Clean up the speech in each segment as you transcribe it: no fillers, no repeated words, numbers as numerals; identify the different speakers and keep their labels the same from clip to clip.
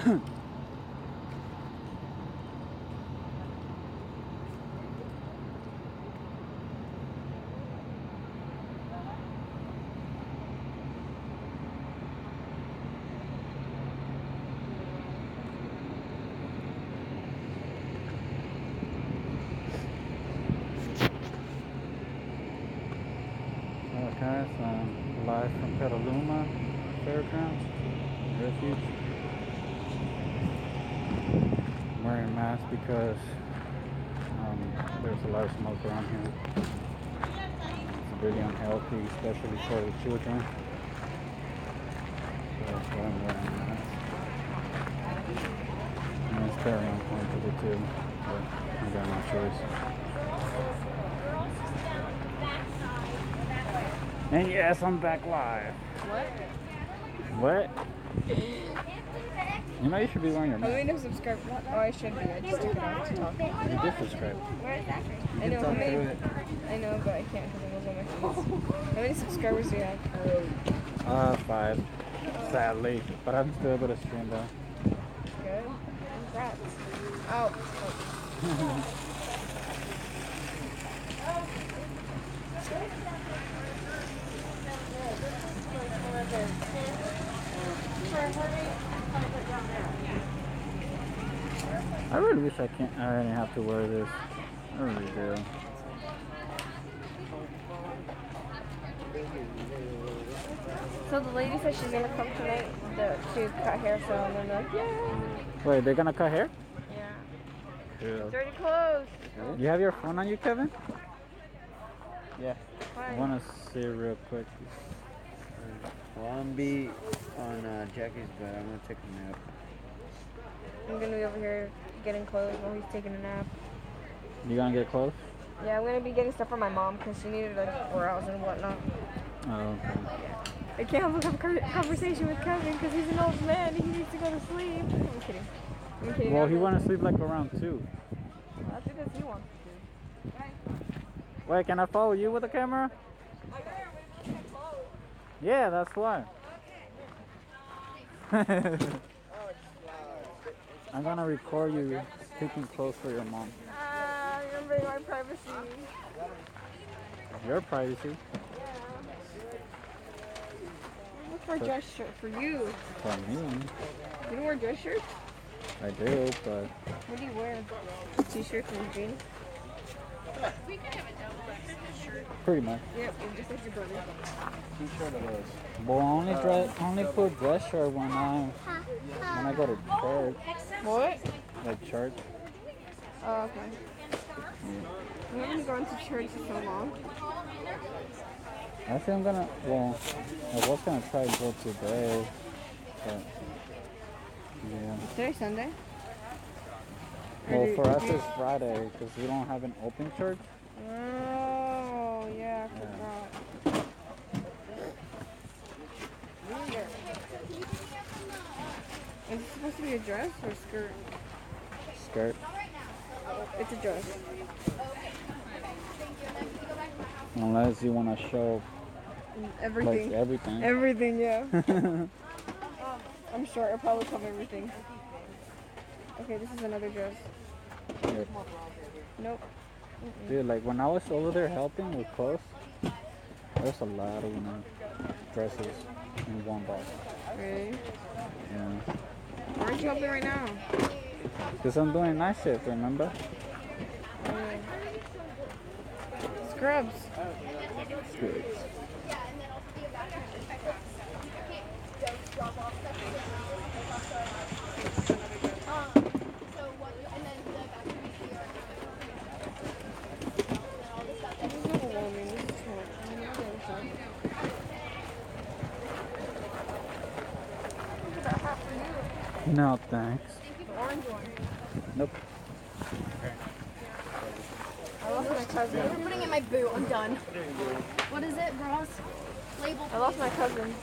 Speaker 1: Okay, so live from Petaluma Fairgrounds, Refuge. I'm wearing a mask because there's a lot of smoke around here. It's really unhealthy, especially for the children. So that's why I'm wearing a mask. And it's very uncomfortable too, but I got no choice. And yes, I'm back live. What? You know you should be wearing your mask.
Speaker 2: I mean, subscribe. Oh, I should be. I just took it off to talk.
Speaker 1: You did subscribe.
Speaker 2: Where is that? I know how many. I know, but I can't because it was on my face. How many subscribers do you have?
Speaker 1: 5. Sadly, but I'm still able to stream though.
Speaker 2: Good. Congrats. Oh.
Speaker 1: I really wish I didn't have to wear this. I really do.
Speaker 2: So the lady said she's gonna come tonight to cut hair, so I'm gonna be like, yeah.
Speaker 1: Wait, they're gonna cut hair?
Speaker 2: Yeah.
Speaker 1: Cool.
Speaker 2: It's already closed.
Speaker 1: You have your phone on you, Kevin?
Speaker 3: Yeah.
Speaker 1: I want to see real quick.
Speaker 3: Well, I'm be on Jackie's bed. I'm gonna take a nap.
Speaker 2: I'm gonna be over here getting clothes while he's taking a nap.
Speaker 1: You gonna get close?
Speaker 2: Yeah, I'm gonna be getting stuff for my mom because she needed like brows and whatnot.
Speaker 1: Oh, okay.
Speaker 2: I can't have a conversation with Kevin because he's an old man. He needs to go to sleep. I'm kidding. I'm kidding.
Speaker 1: Well, he wants to sleep like around 2.
Speaker 2: Well, that's because he wants to.
Speaker 1: Wait, can I follow you with the camera? Yeah, that's why. I'm gonna record you taking clothes for your mom.
Speaker 2: You're invading my privacy.
Speaker 1: Your privacy?
Speaker 2: Look for a dress shirt for you.
Speaker 1: For me?
Speaker 2: You don't wear dress shirts?
Speaker 1: I do, but...
Speaker 2: What do you wear? T-shirts and jeans?
Speaker 1: Pretty much.
Speaker 2: Yep, just like your brother.
Speaker 3: T-shirt it is.
Speaker 1: Well, I only put dress shirt when I go to church.
Speaker 2: What?
Speaker 1: Like church.
Speaker 2: Oh, okay. We haven't gone to church in so long.
Speaker 1: I think I'm gonna, well, I was gonna try to go today, but, yeah.
Speaker 2: Today Sunday?
Speaker 1: Well, for us it's Friday, because we don't have an open church.
Speaker 2: Oh, yeah, I forgot. Is it supposed to be a dress or a skirt?
Speaker 1: Skirt.
Speaker 2: It's a dress.
Speaker 1: Unless you want to show
Speaker 2: Everything.
Speaker 1: like everything.
Speaker 2: Everything, yeah. I'm sure it'll probably cover everything. Okay, this is another dress.
Speaker 1: Yep.
Speaker 2: Nope.
Speaker 1: Dude, like when I was over there helping with clothes, there's a lot of dresses in one box.
Speaker 2: Really?
Speaker 1: Yeah.
Speaker 2: Why aren't you helping right now?
Speaker 1: Because I'm doing night shift, remember?
Speaker 2: Scrubs.
Speaker 1: Good. No, thanks.
Speaker 2: The orange one.
Speaker 1: Nope.
Speaker 2: I lost my cousin.
Speaker 4: I'm putting in my boot. I'm done. What is it, bros? Label.
Speaker 2: I lost my cousin.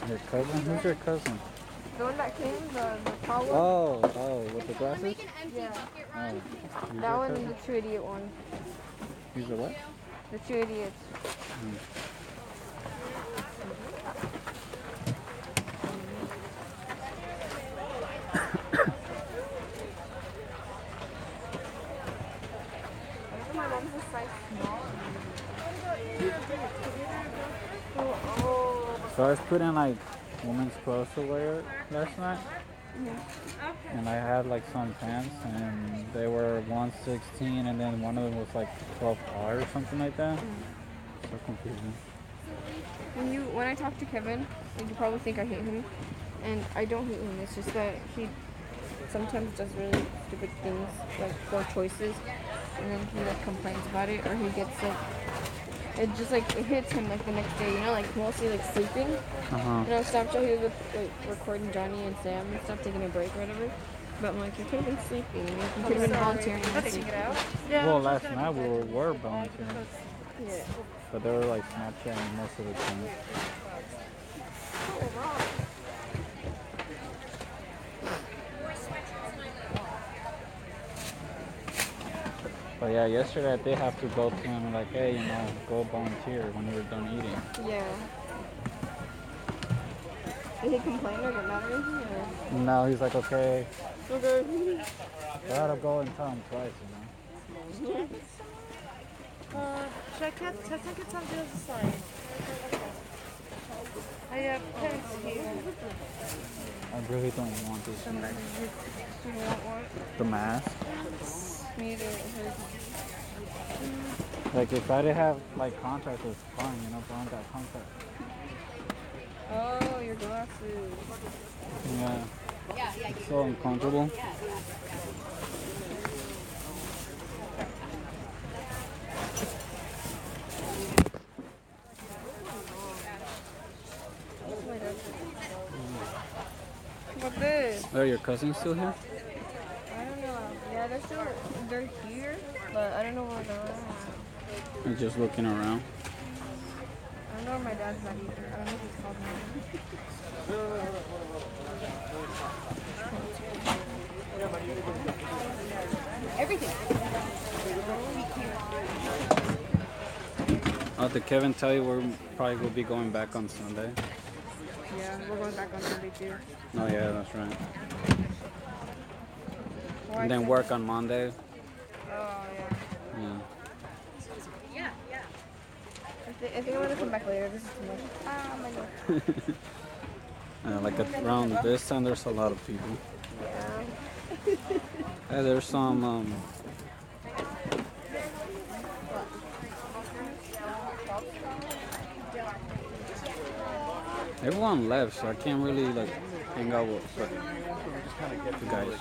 Speaker 1: Your cousin? Who's your cousin?
Speaker 2: The one that came, the tall one.
Speaker 1: Oh, with the glasses?
Speaker 4: Make an empty
Speaker 2: Yeah.
Speaker 4: bucket,
Speaker 1: Oh,
Speaker 4: right?
Speaker 1: he's
Speaker 2: That
Speaker 1: your
Speaker 2: one,
Speaker 1: cousin?
Speaker 2: the two idiot one.
Speaker 1: He's a what?
Speaker 2: The two idiots.
Speaker 1: So I was putting like women's clothes to wear last night. And I had like some pants and they were 116 and then one of them was like 12R or something like that. So confusing.
Speaker 2: When I talk to Kevin, like, you probably think I hate him, and I don't hate him. It's just that he sometimes does really stupid things, like poor choices, and then he like complains about it, or he gets like it just like it hits him like the next day. You know, like mostly like sleeping.
Speaker 1: Uh-huh.
Speaker 2: You know, Snapchat he was with, like, recording Johnny and Sam and stuff, taking a break or whatever. But I'm like, you could have been sleeping. You could have been volunteering.
Speaker 4: Taking it out?
Speaker 1: Well, last night we were volunteering,
Speaker 2: Yeah.
Speaker 1: but they were like Snapchatting most of the time. But yeah, yesterday I did have to go to him like, hey, you know, go volunteer when we were done eating.
Speaker 2: Yeah. Did he complain or get mad or anything? Or?
Speaker 1: No, he's like, okay,
Speaker 2: Okay.
Speaker 1: gotta go and tell him twice, you know.
Speaker 5: Check it. I think it's on the other side. I have pens here.
Speaker 1: I really don't want this.
Speaker 2: Do you want one?
Speaker 1: The mask.
Speaker 2: Me to
Speaker 1: Like if I didn't have like contacts, it's fine, you know, but I don't got contacts.
Speaker 2: Oh, your glasses.
Speaker 1: Yeah. It's so uncomfortable.
Speaker 2: What's this?
Speaker 1: Are your cousins still here?
Speaker 2: I don't know. Yeah, they're here, but I don't know where they're at.
Speaker 1: I'm just looking around.
Speaker 2: I don't know where my dad's at either. I don't know if he's called me. Everything.
Speaker 1: Oh, did Kevin tell you we're probably will be going back on Sunday?
Speaker 2: Yeah, we're going back on Sunday too.
Speaker 1: Oh yeah, that's right.
Speaker 2: Why
Speaker 1: And then
Speaker 2: Sunday?
Speaker 1: work on Monday.
Speaker 2: Oh yeah.
Speaker 1: Yeah.
Speaker 2: I think I'm gonna come back later. This is too much. Ah, my God.
Speaker 1: Like around this time, there's a lot of people.
Speaker 2: Yeah.
Speaker 1: Hey, there's some. Everyone left, so I can't really like hang out with you guys.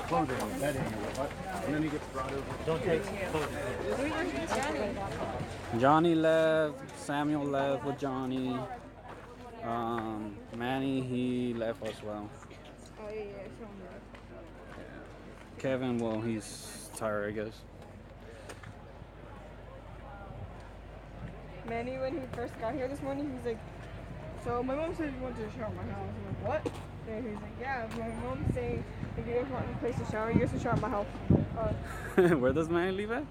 Speaker 6: And then he gets brought over. Don't take
Speaker 1: Johnny left. Samuel left with Johnny. Manny, he left as well.
Speaker 2: Oh yeah.
Speaker 1: Kevin, well, he's tired, I guess.
Speaker 2: Manny, when he first got here this morning, he's like, so my mom said you want to shower at my house. I'm like, what? And he's like, yeah, my mom's saying if you guys want a place to shower, you guys can shower at my house.
Speaker 1: Where does Manny live at?
Speaker 2: I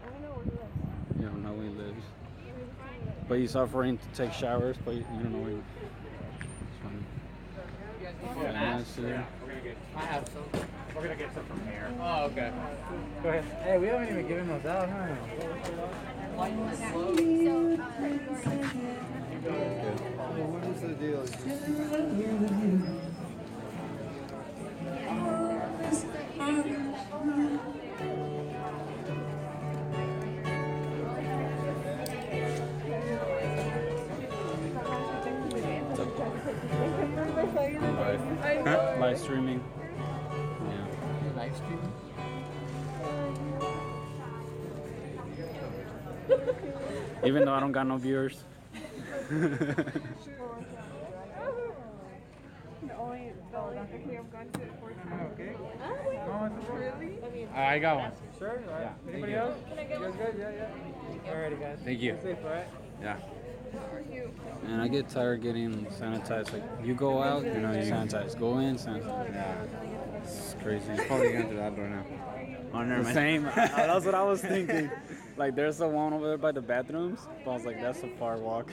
Speaker 2: don't know where he lives.
Speaker 1: You don't know where he lives. But he's offering to take showers, but you don't know where he lives. Yeah, nice to hear.
Speaker 6: I have some. We're gonna get some from here. Oh, okay. Go ahead. Hey, we haven't even given those out, huh?
Speaker 3: What is the deal?
Speaker 1: Live streaming. Yeah.
Speaker 6: Live streaming?
Speaker 1: Even though I don't got no viewers.
Speaker 6: Okay. I got one. Sure? Yeah. Anybody else? You guys good? Yeah. Alrighty, guys.
Speaker 1: Thank you.
Speaker 6: Safe, right?
Speaker 1: Yeah. And I get tired getting sanitized. Like, you go out, you know, you sanitize. Go in, sanitize. Yeah. It's crazy.
Speaker 3: Probably going to that door now. Oh, never
Speaker 1: The
Speaker 3: mind.
Speaker 1: same. That's what I was thinking. Like, there's the one over there by the bathrooms. But I was like, that's a far walk.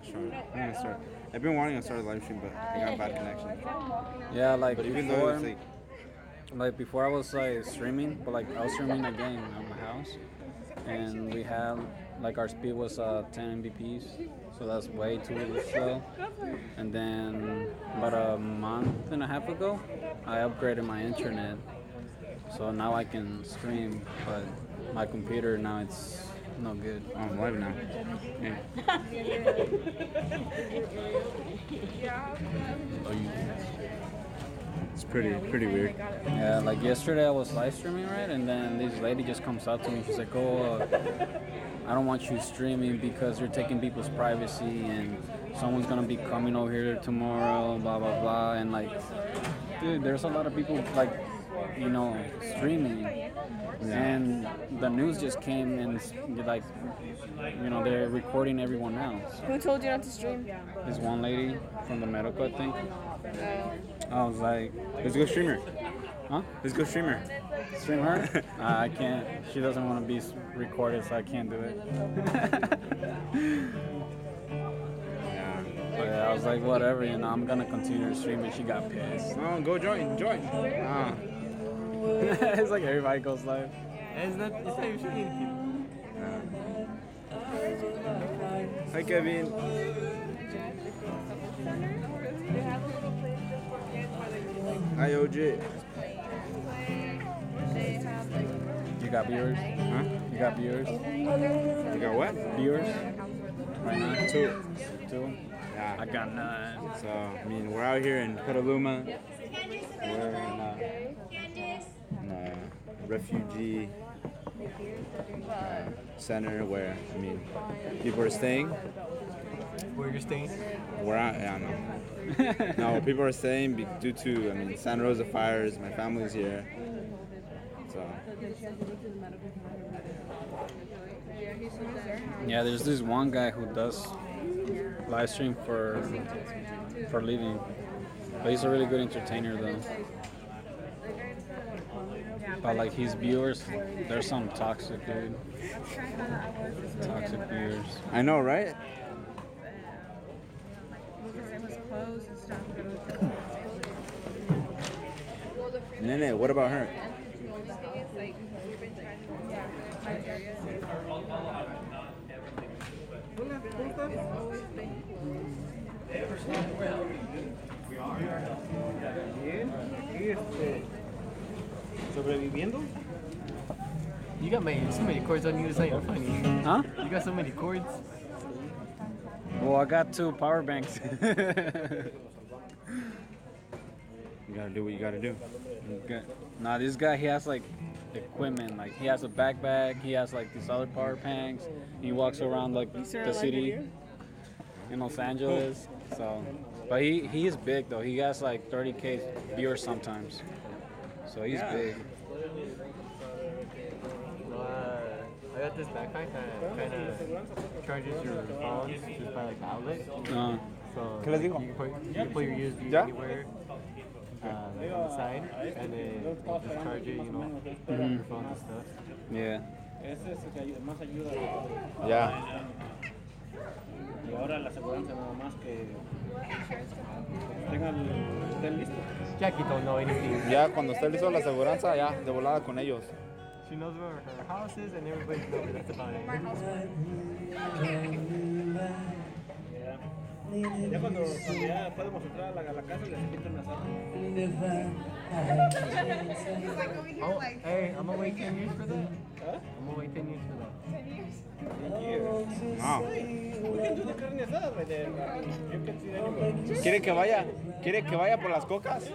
Speaker 3: Sure. I've been wanting to start a live stream, but I got bad connection.
Speaker 1: Yeah, like
Speaker 3: But even though
Speaker 1: before,
Speaker 3: it's like
Speaker 1: like before I was like streaming, but like I was streaming a game at my house, and we had like our speed was 10 Mbps, so that's way too slow. And then about a month and a half ago, I upgraded my internet, so now I can stream. But my computer now it's no good.
Speaker 3: Oh, I'm live now. Yeah.
Speaker 1: Oh, you?
Speaker 3: It's pretty weird.
Speaker 1: Yeah, like yesterday I was live streaming, right? And then this lady just comes up to me. She's like, "Oh, I don't want you streaming because you're taking people's privacy, and someone's gonna be coming over here tomorrow, blah blah blah." And like, dude, there's a lot of people like, streaming, and the news just came and like, they're recording everyone else.
Speaker 2: Who told you not to stream?
Speaker 1: This one lady from the medical, I think. I was like,
Speaker 3: Let's go stream her.
Speaker 1: huh?
Speaker 3: Let's go stream her.
Speaker 1: Stream her? I can't. She doesn't want to be recorded, so I can't do it.
Speaker 3: Yeah.
Speaker 1: But yeah, I was like, whatever, I'm gonna continue to stream, and she got pissed.
Speaker 3: No, go join. Ah.
Speaker 1: It's like everybody goes live.
Speaker 6: It's not even shooting people.
Speaker 3: Hi, Kevin. Hi, OJ.
Speaker 1: You got viewers?
Speaker 3: Huh?
Speaker 1: You got viewers?
Speaker 3: You got what?
Speaker 1: Viewers? Right now?
Speaker 3: Two.
Speaker 1: Two?
Speaker 3: Yeah.
Speaker 1: I got none.
Speaker 3: So, we're out here in Petaluma. We're in a refugee center where, people are staying.
Speaker 6: Where you're staying?
Speaker 3: Where I know. No, people are staying due to, Santa Rosa fires. My family's here. So.
Speaker 1: Yeah, there's this one guy who does live stream for a living. But he's a really good entertainer though. But like his viewers, there's some toxic, dude. Toxic viewers.
Speaker 3: I know, right? Nene, what about her?
Speaker 6: Sobreviviendo. You got so many cords on you, it's not even funny.
Speaker 1: Huh?
Speaker 6: You got so many cords.
Speaker 1: Well, I got 2 power banks.
Speaker 3: You gotta do what you gotta do.
Speaker 1: Okay. Nah, this guy, he has like equipment. Like he has a backpack, he has like these other power banks. He walks around like the city in Los Angeles. So, but he is big though. He has like 30K viewers sometimes. So he's big.
Speaker 6: I got this backpack that kind of charges your phone just by like the outlet. So
Speaker 3: ¿Qué les digo?
Speaker 6: you can put your USB
Speaker 3: ¿Ya?
Speaker 6: anywhere on the side, and then you just charge it, your phone and stuff.
Speaker 1: Yeah.
Speaker 3: Yeah.
Speaker 7: Y ahora la aseguranza nada más que estén listos.
Speaker 6: Jackie don't know anything.
Speaker 3: Ya cuando esté listo la aseguranza, ya de volada con ellos.
Speaker 6: She knows where her house is, and everybody knows her. That's about it.
Speaker 7: Ya cuando ya podemos entrar a la casa les quitan las armas.
Speaker 6: Oh, hey, I'm gonna wait 10 years for that. Huh? I'm gonna wait 10 years for that.
Speaker 7: 10 years.
Speaker 3: Wow.
Speaker 7: We can do the carne asada right there. You can see anywhere.
Speaker 3: ¿Quiere que vaya por las cocas?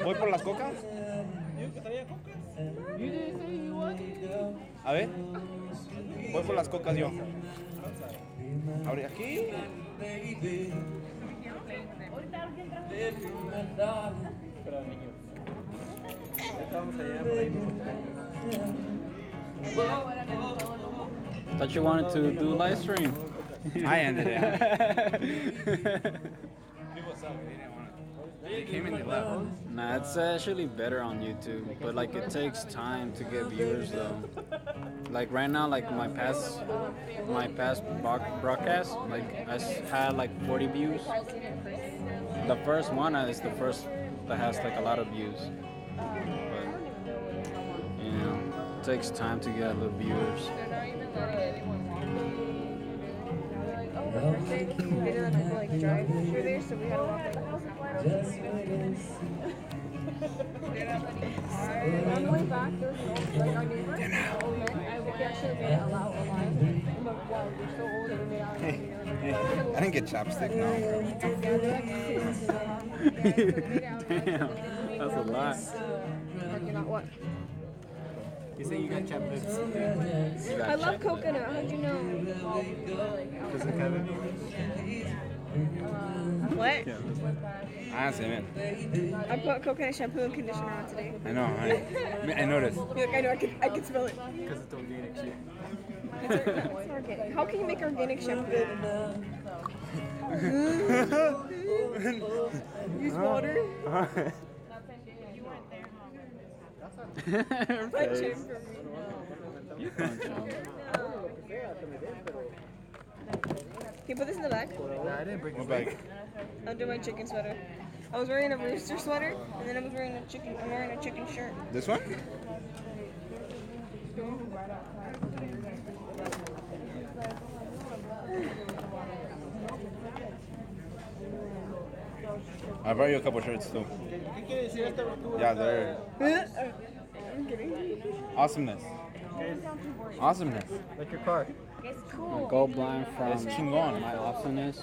Speaker 3: ¿Voy por las cocas?
Speaker 7: Yo que traía cocas.
Speaker 6: You didn't say you wanted.
Speaker 3: A ver. Voy por las cocas yo. Abre aquí.
Speaker 7: Espera, niños. Estamos allá por ahí.
Speaker 1: Thought you wanted to do live stream.
Speaker 3: I ended it. They came in, they left.
Speaker 1: Nah, it's actually better on YouTube, but like it takes time to get viewers though. Like right now, like my past broadcast, like I had like 40 views. The first one is the first that has like a lot of views. But, you know, it takes time to get the viewers.
Speaker 2: They're not even letting anyone walk. Like, oh, the first day they didn't like drive through there, so we had to walk like on the way back, there was an old, like our neighbor, an old man. We actually made it allow a line. I'm like, wow, we're so old that we made out.
Speaker 3: I didn't get chapstick, no.
Speaker 1: Damn, that's a lot.
Speaker 2: Like, not what?
Speaker 6: You say you got chapped lips.
Speaker 2: I love coconut. How'd you know?
Speaker 6: Because of Kevin.
Speaker 2: What?
Speaker 3: Honestly, man.
Speaker 2: I put coconut shampoo and conditioner on today.
Speaker 3: I know. I noticed.
Speaker 2: You're like, I know, I can smell it.
Speaker 6: Because it's organic shit.
Speaker 2: It's organic. How can you make organic shampoo? Use water. Like shame for me.
Speaker 1: You can't jump.
Speaker 2: Can you put this in the bag?
Speaker 6: Nah, I didn't break the
Speaker 3: What bag?
Speaker 2: Under my chicken sweater. I was wearing a rooster sweater, and then I'm wearing a chicken shirt.
Speaker 3: This one? I brought you a couple shirts too. Yeah, they're
Speaker 2: I'm kidding.
Speaker 3: awesomeness. Awesomeness.
Speaker 6: Like your car.
Speaker 1: Go blind from
Speaker 3: It's chingón.
Speaker 1: my awesomeness.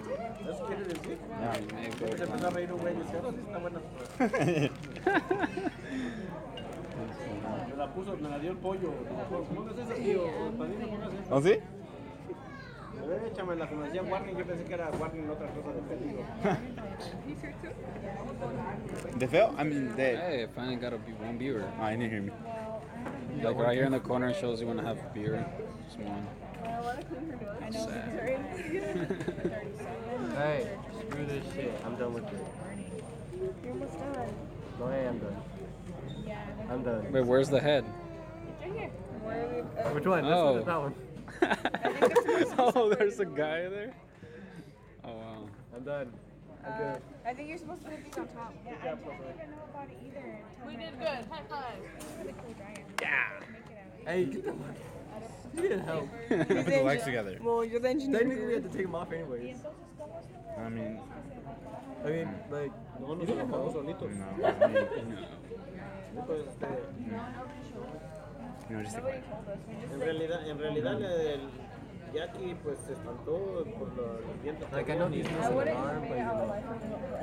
Speaker 3: Yeah.
Speaker 1: May go
Speaker 7: Se empezó a
Speaker 1: blind.
Speaker 7: reír un güey y decía, no, sí está buena. Me la puso, me la dio el pollo. ¿Cómo es eso, tío? Padrino, ¿cómo es eso?
Speaker 3: ¿Oh, sí?
Speaker 7: Échamela, como decía Warning, yo pensé que era Warning otra cosa de peligro.
Speaker 3: ¿De feo? I mean, de...
Speaker 1: Hey, I finally got one viewer.
Speaker 3: Oh, I didn't hear me.
Speaker 1: Like right here in the corner, it shows you when I have a beer. Just one. Sad.
Speaker 6: Hey, screw this shit. I'm done with it.
Speaker 2: You're almost done.
Speaker 6: No, hey, I'm done. I'm done.
Speaker 1: Wait, where's the head?
Speaker 2: Where are we?
Speaker 6: Which one? This
Speaker 1: Oh.
Speaker 6: one or that one?
Speaker 1: Oh, there's a guy there? Oh, wow.
Speaker 6: I'm done. I'm good.
Speaker 2: I think you're supposed to put these on top.
Speaker 5: We did good. High five.
Speaker 6: Hey, get the one. You didn't help.
Speaker 3: Put the legs together.
Speaker 2: Well, you're the engineer.
Speaker 6: Technically, we had to take them off anyways.
Speaker 3: I mean,
Speaker 6: Like,
Speaker 7: No, nos trabajamos solitos.
Speaker 3: no. I mean,
Speaker 7: Entonces,
Speaker 3: no, just like,
Speaker 7: en realidad el Jackie pues se espantó por los vientos.
Speaker 6: I know he's missing an arm, but you know.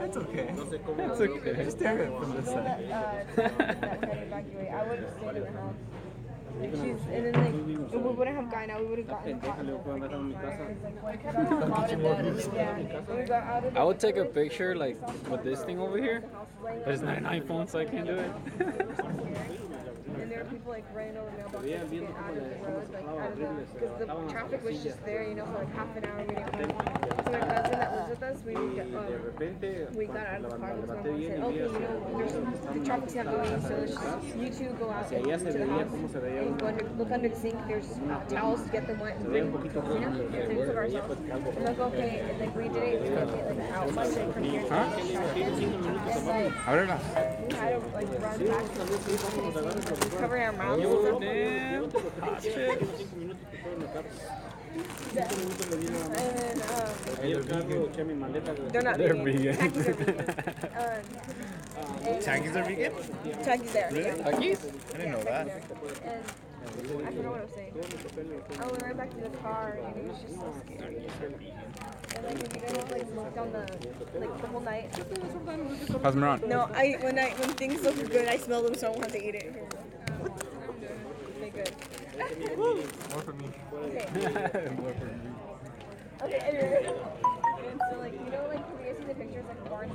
Speaker 6: It's okay.
Speaker 7: No sé cómo.
Speaker 1: It's okay.
Speaker 6: Just stare at it from this side.
Speaker 2: I would have stayed in the house. And then like, if we wouldn't have gotten out, we would have gotten caught.
Speaker 7: Déjale, puedo meter en mi casa.
Speaker 2: We got out of
Speaker 1: I would take a picture like with this thing over here. There's not an iPhone, so I can't do it.
Speaker 2: and there were people like running over mailboxes to get out of the road, like out of the, because the traffic was just there, you know, for like half an hour waiting for us. So my cousin that lives with us, we got out of the car and my mom said, okay, you know, the traffic's not moving, so let's just, you two go out to the house and go look under the sink. There's towels to get them wet and bring, you know, to cover ourselves. I'm like, okay, and like we did it, we did it like outside from here. And like,
Speaker 3: ábrela.
Speaker 2: we had to like run back to cover our mouths.
Speaker 1: Damn. Hot chick.
Speaker 2: And they're not
Speaker 1: They're
Speaker 2: vegan.
Speaker 1: vegan.
Speaker 2: Tackies are vegan.
Speaker 3: Tackies are vegan?
Speaker 2: Tackies there.
Speaker 1: Huggies?
Speaker 3: I didn't know that.
Speaker 2: And I forgot what I was saying. I went right back to the car and it was just so scary. And like if you guys like smoked on the whole night.
Speaker 3: Pass me around.
Speaker 2: No, when things look good, I smell them, so I won't have to eat it. Okay, good.
Speaker 6: More for me.
Speaker 2: Okay, anyway. And so like you know like have you guys seen the pictures like the barn?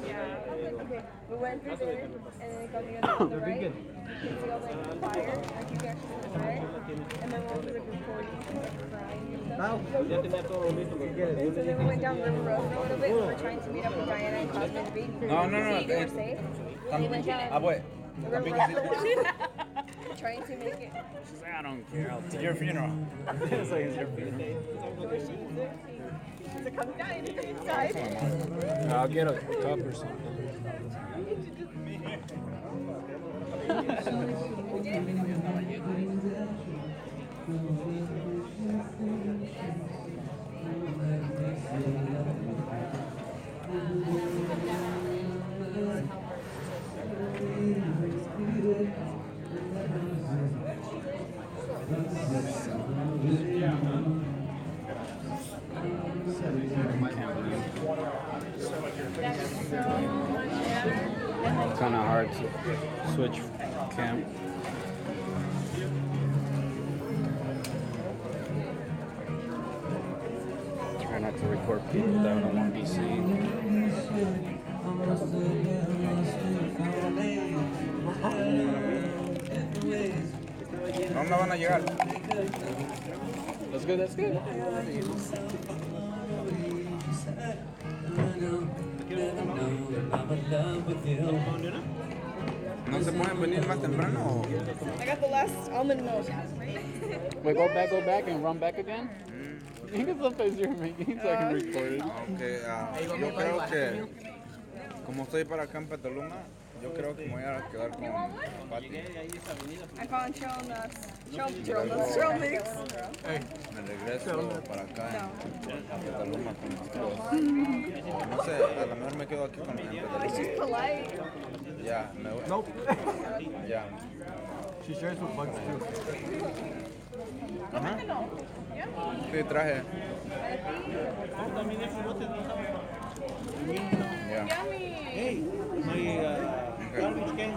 Speaker 2: Yeah. Okay, we went through there and then it got the other on the right. It's got like fire. I think we actually see the fire. And then one was like recording like crying and stuff. And so then we went down River Road for a little bit. We were trying to meet up with Diana and Cosmo and the baby.
Speaker 3: No.
Speaker 2: They were safe. And we went down
Speaker 3: Boy.
Speaker 2: River Road. Trying to make it.
Speaker 1: She's like, I don't care. I'll take
Speaker 3: Your funeral.
Speaker 1: It's like, it's your funeral.
Speaker 2: To come down inside.
Speaker 1: I'll get a cup or something. Kind of hard to switch cam. Try not to record people that I don't want to be seen.
Speaker 3: ¿Dónde van a llegar?
Speaker 1: That's good, that's good.
Speaker 3: ¿No se pueden venir más temprano o...?
Speaker 2: I got the last almond milk.
Speaker 1: Wait, go back and run back again? Think of the face you're making so I can record it.
Speaker 3: Okay, yo creo que como estoy para acá en Petaluma, yo creo que me voy a quedar con Pati.
Speaker 2: I found trail nuts. Trail mix.
Speaker 3: Me regreso para acá en Petaluma con ustedes. No sé, a lo mejor me quedo aquí con Petaluma.
Speaker 2: She's polite.
Speaker 3: Ya, me voy.
Speaker 6: Nope.
Speaker 3: Ya.
Speaker 6: She shares with bugs too.
Speaker 3: Ajá. Sí, traje. Ya.
Speaker 7: Hey, my garbage can.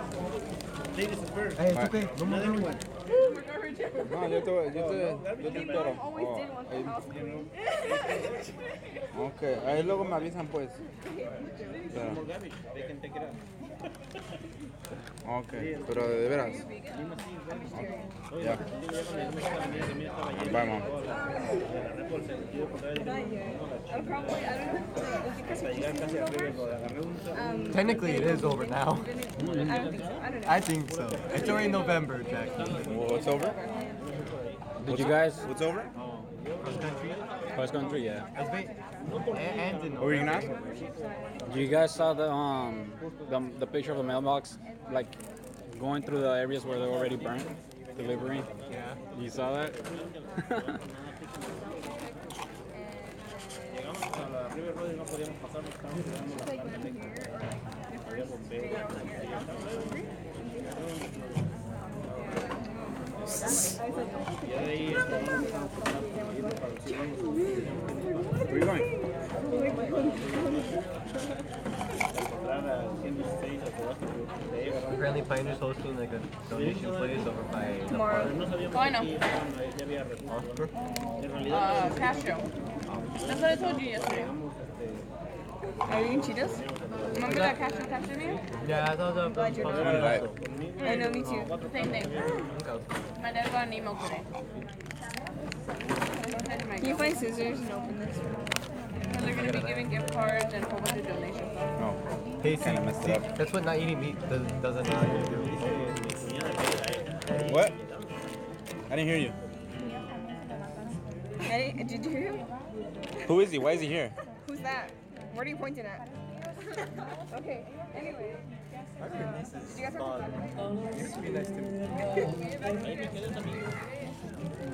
Speaker 7: Ladies first.
Speaker 6: Hey, it's okay. No more garbage.
Speaker 3: No, yo te espero.
Speaker 2: Always did want the house.
Speaker 3: Ok, ahí luego me avisan pues.
Speaker 7: More garbage. They can take it out.
Speaker 3: Ok, pero de veras. Ya. Vamos.
Speaker 6: Technically, it is over now.
Speaker 2: I don't think so. I don't know.
Speaker 6: I think so. It's already November, Jack.
Speaker 3: What's over?
Speaker 1: Did you guys?
Speaker 3: What's over?
Speaker 6: Cross country.
Speaker 1: Cross country, yeah.
Speaker 6: And in
Speaker 3: What were you gonna ask?
Speaker 1: You guys saw the picture of the mailbox, like going through the areas where they're already burnt, delivering?
Speaker 6: Yeah.
Speaker 1: You saw that?
Speaker 3: Where are you going?
Speaker 6: Apparently, Pioneer's hosting like a donation place over by
Speaker 2: Tomorrow.
Speaker 5: Oh, I know. Castro. That's what I told you yesterday.
Speaker 2: Are you eating Cheetos?
Speaker 5: Remember that Castro texted me?
Speaker 6: Yeah, I thought that was
Speaker 2: I know, me too.
Speaker 5: Same thing. My dad got an email today.
Speaker 2: Can you find scissors and open this?
Speaker 5: And they're going to be giving gift cards and a whole bunch of donations.
Speaker 3: Oh,
Speaker 6: Hey,
Speaker 3: kind of messed it up.
Speaker 6: that's what not eating meat doesn't allow you to do.
Speaker 3: What? I didn't hear you.
Speaker 2: Hey, did you hear him?
Speaker 3: Who is he? Why is he here?
Speaker 2: Who's that? What are you pointing at? Okay, anyway. Did you guys have fun?
Speaker 6: You used to be nice to me.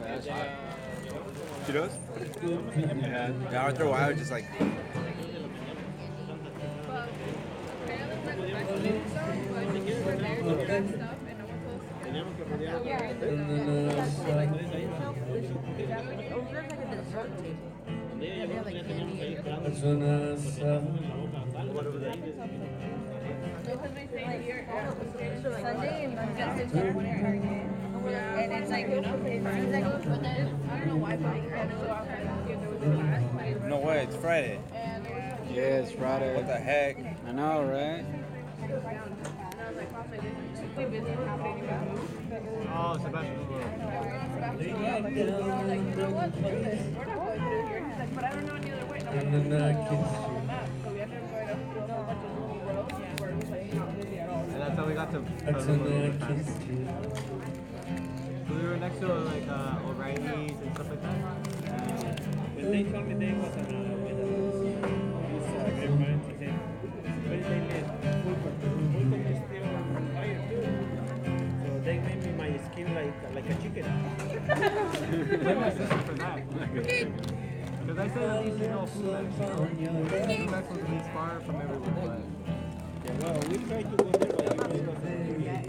Speaker 1: That's hot.
Speaker 3: Cheetos?
Speaker 1: Yeah.
Speaker 3: Yeah, after a while, I was just like,
Speaker 2: Sunday and Monday. And it's like, I don't know why, but
Speaker 3: no way, it's Friday.
Speaker 1: Yeah, it's Friday.
Speaker 3: What the heck?
Speaker 1: I know, right?
Speaker 6: Oh, Sebastian. And that's how we got to So we were next to like O'Reilly's and stuff like that.
Speaker 7: They told me they was with great friends. He said, "But they made full still on fire too." chicken. Blame my sister for that. Because I said at least you know food bags. Food bags was at least far from everywhere. Yeah, well, we tried to go there, but you guys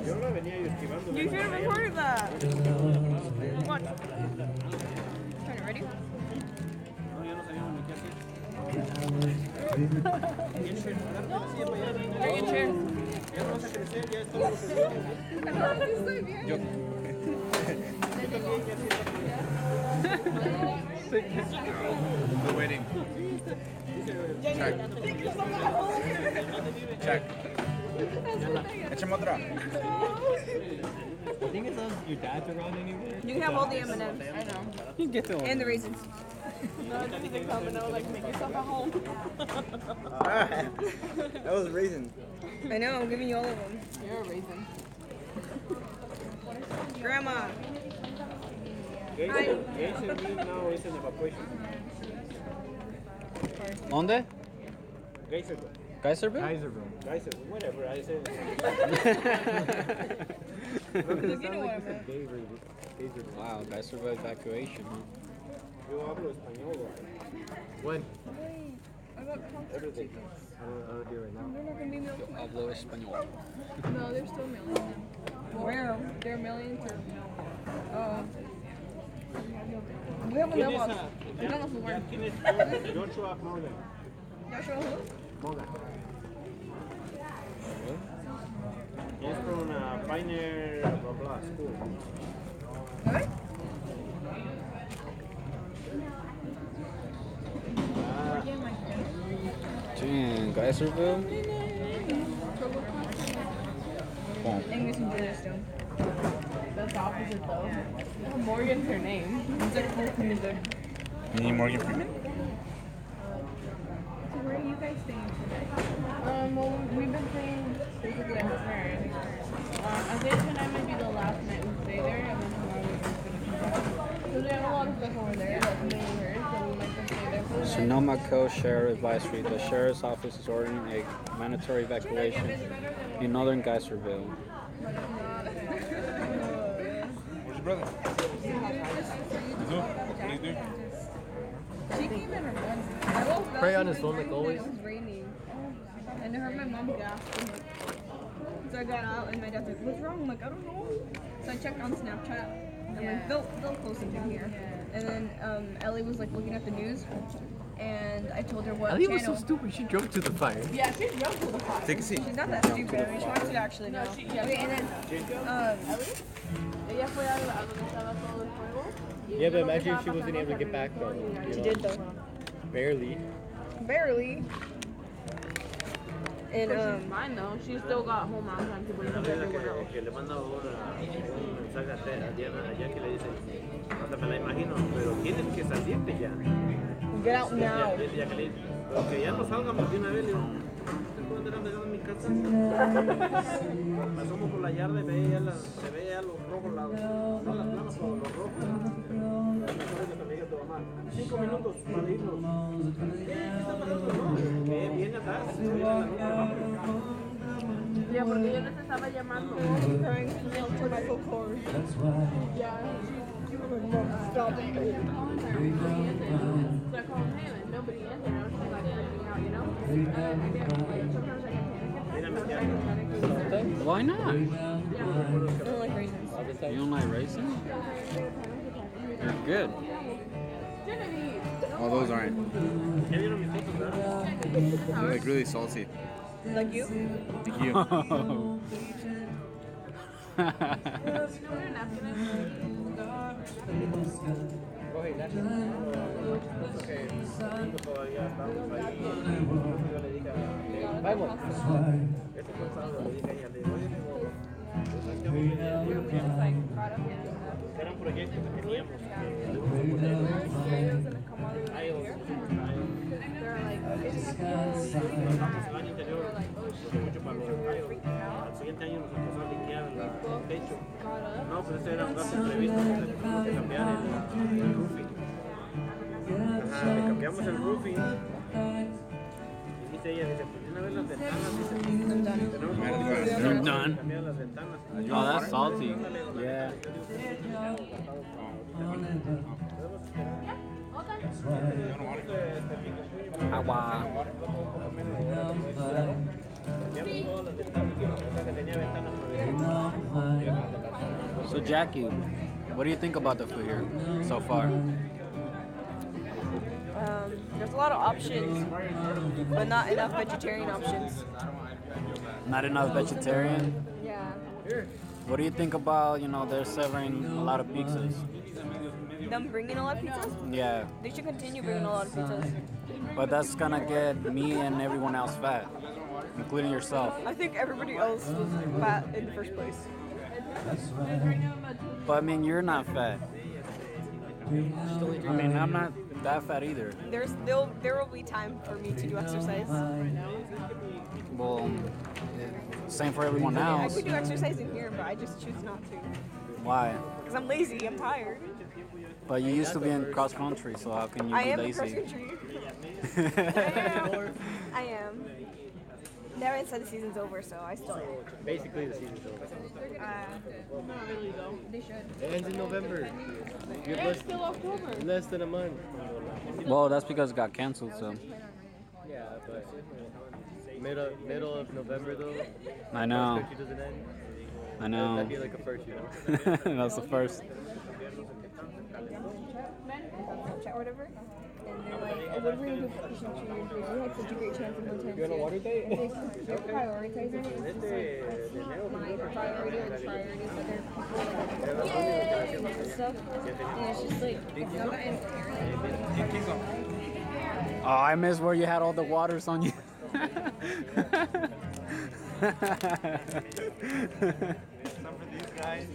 Speaker 7: Yo la venía yo esquivando.
Speaker 2: You should have recorded that. Watch. Turn it ready?
Speaker 7: No, ya no sabíamos ni qué hacer.
Speaker 2: Are you chair?
Speaker 7: Ya vamos a crecer, ya es todo lo que viene.
Speaker 3: Yo. We're waiting. Check. Check. Échame otra.
Speaker 6: I think it's your dad's around anywhere.
Speaker 2: You can have all the M&Ms. I know.
Speaker 1: You get the
Speaker 2: And the raisins.
Speaker 3: That was raisin.
Speaker 2: I know, I'm giving you all of them.
Speaker 5: You're a raisin.
Speaker 2: Grandma.
Speaker 7: Geyser meal now is an evacuation.
Speaker 1: ¿Dónde?
Speaker 7: Geyserville.
Speaker 1: Geyserville?
Speaker 6: Kaiserville.
Speaker 7: Geyser, whatever, I said.
Speaker 1: Wow, Geyserville evacuation, huh?
Speaker 7: Yo hablo español.
Speaker 6: When?
Speaker 7: Everything.
Speaker 6: I don't do it right now.
Speaker 1: Yo hablo español.
Speaker 5: No, they're still mailing them.
Speaker 2: Where?
Speaker 5: They're mailing through.
Speaker 2: Oh. We have a
Speaker 7: ¿Quién es
Speaker 2: mailbox.
Speaker 7: esa?
Speaker 2: I don't know where.
Speaker 7: ¿Quién es Joshua Morgan?
Speaker 2: Joshua who?
Speaker 7: Morgan. He's from Pioneer blah blah school.
Speaker 2: What?
Speaker 1: Dang, Geyserville? Boom.
Speaker 2: English and Jewish still.
Speaker 5: That's opposite though. Morgan's her name. It's like folk music.
Speaker 3: You need Morgan Freeman?
Speaker 5: So where are you guys staying today? Well, we've been staying basically at her parents. I think tonight might be the last night we stay there, and then tomorrow we're just gonna come back. So they have a lot of stuff over there that's being heard, so we might just stay there for the night.
Speaker 1: Sonoma Coast Sheriff Advisory. The Sheriff's Office is ordering a mandatory evacuation in northern Geyserville.
Speaker 3: Where's your brother? What do you do?
Speaker 2: She came in her bed. I woke up.
Speaker 6: Pray on his phone like always.
Speaker 2: It was raining. And I heard my mom gasp. I'm like, so I got out and my dad's like, what's wrong? I'm like, I don't know. So I checked on Snapchat. I'm like, they'll post something here. And then Ellie was like looking at the news. And I told her what
Speaker 6: Ellie
Speaker 2: channel.
Speaker 6: was so stupid. She drove to the fire.
Speaker 5: Yeah, she's drunk to the fire.
Speaker 3: Take a seat.
Speaker 2: She's not that stupid. I mean, she wants to actually know. Okay, and then
Speaker 5: Ella fue a donde estaba todo el fuego.
Speaker 6: Yeah, but imagine if she wasn't able to get back though.
Speaker 2: she did though.
Speaker 6: Barely.
Speaker 2: Barely. And
Speaker 5: She's fine though. She still got home on time to bring them everywhere else.
Speaker 7: Que le manda un mensaje a Diana allá que le dice, hasta me la imagino, pero tienes que salirte ya.
Speaker 2: get out now.
Speaker 7: Ya que le dice, pero que ya no salgamos de una vez, le digo, ¿puedo andar en mi casa? Me asomo por la yarda y se veía los rojos, no las flamas, pero los rojos. Me dijo tu mamá, 5 minutos para irnos. ¿Qué está pasando? No, que viene atrás, viene la luz, vamos.
Speaker 5: Ya, porque yo les estaba llamando. Stop it. So I called him and nobody answered. I was just like freaking out, you know? Sometimes I get panicky.
Speaker 1: Why not?
Speaker 2: I don't like raisins.
Speaker 1: You don't like raisins? They're good.
Speaker 3: Oh, those aren't. They're like really salty.
Speaker 2: Like you?
Speaker 3: Thank you.
Speaker 7: Era un proyecto que teníamos el año anterior mucho para los rayos. Al siguiente año nos empezó a liquear el techo. No, pues ese era un gasto imprevisto porque tuvimos que cambiar el roofing. Ajá, le cambiamos el roofing Y dice ella, dice, pues una vez las ventanas, dice,
Speaker 2: I'm done.
Speaker 7: tenemos que
Speaker 1: You're done.
Speaker 7: cambiar las ventanas.
Speaker 1: Oh, that's salty. Yeah. Agua. So Jackie, what do you think about the food here so far?
Speaker 2: There's a lot of options, but not enough vegetarian options.
Speaker 1: Not enough vegetarian?
Speaker 2: Yeah.
Speaker 1: What do you think about, they're serving a lot of pizzas?
Speaker 2: Them bringing a lot of pizzas?
Speaker 1: Yeah,
Speaker 2: They should continue bringing a lot of pizzas.
Speaker 1: but that's gonna get me and everyone else fat, including yourself.
Speaker 2: I think everybody else was fat in the first place.
Speaker 1: But I mean, you're not fat. I mean, I'm not that fat either.
Speaker 2: There will be time for me to do exercise.
Speaker 1: Well, same for everyone
Speaker 2: I
Speaker 1: else.
Speaker 2: could do exercise in here, but I just choose not to.
Speaker 1: Why?
Speaker 2: Because I'm lazy, I'm tired.
Speaker 1: But you used to be in cross country, so how can you
Speaker 2: I
Speaker 1: be
Speaker 2: am in cross
Speaker 1: lazy?
Speaker 2: country. I am. They haven't said the season's over, so I still am.
Speaker 6: Basically, the season's over.
Speaker 5: Not really though.
Speaker 2: They should.
Speaker 6: It ends in November. You have
Speaker 5: It's still October.
Speaker 6: less than a month.
Speaker 1: Well, that's because it got canceled, so.
Speaker 6: Yeah, but middle of November though.
Speaker 1: I know.
Speaker 6: Country doesn't end.
Speaker 1: I know.
Speaker 6: That'd be like a first, you know.
Speaker 1: That's the first.
Speaker 2: Or whatever. And they're like, oh, what are we going to do for Christian New Year's? We had such a great chance in Montana.
Speaker 6: You on a water date?
Speaker 2: And they're prioritizing it. It's just like, that's not my priority or the priority of other people. Like, yay! And stuff. And it's just like, it's not inherent.
Speaker 1: Oh, I miss where you had all the waters on you.
Speaker 3: Some for these guys.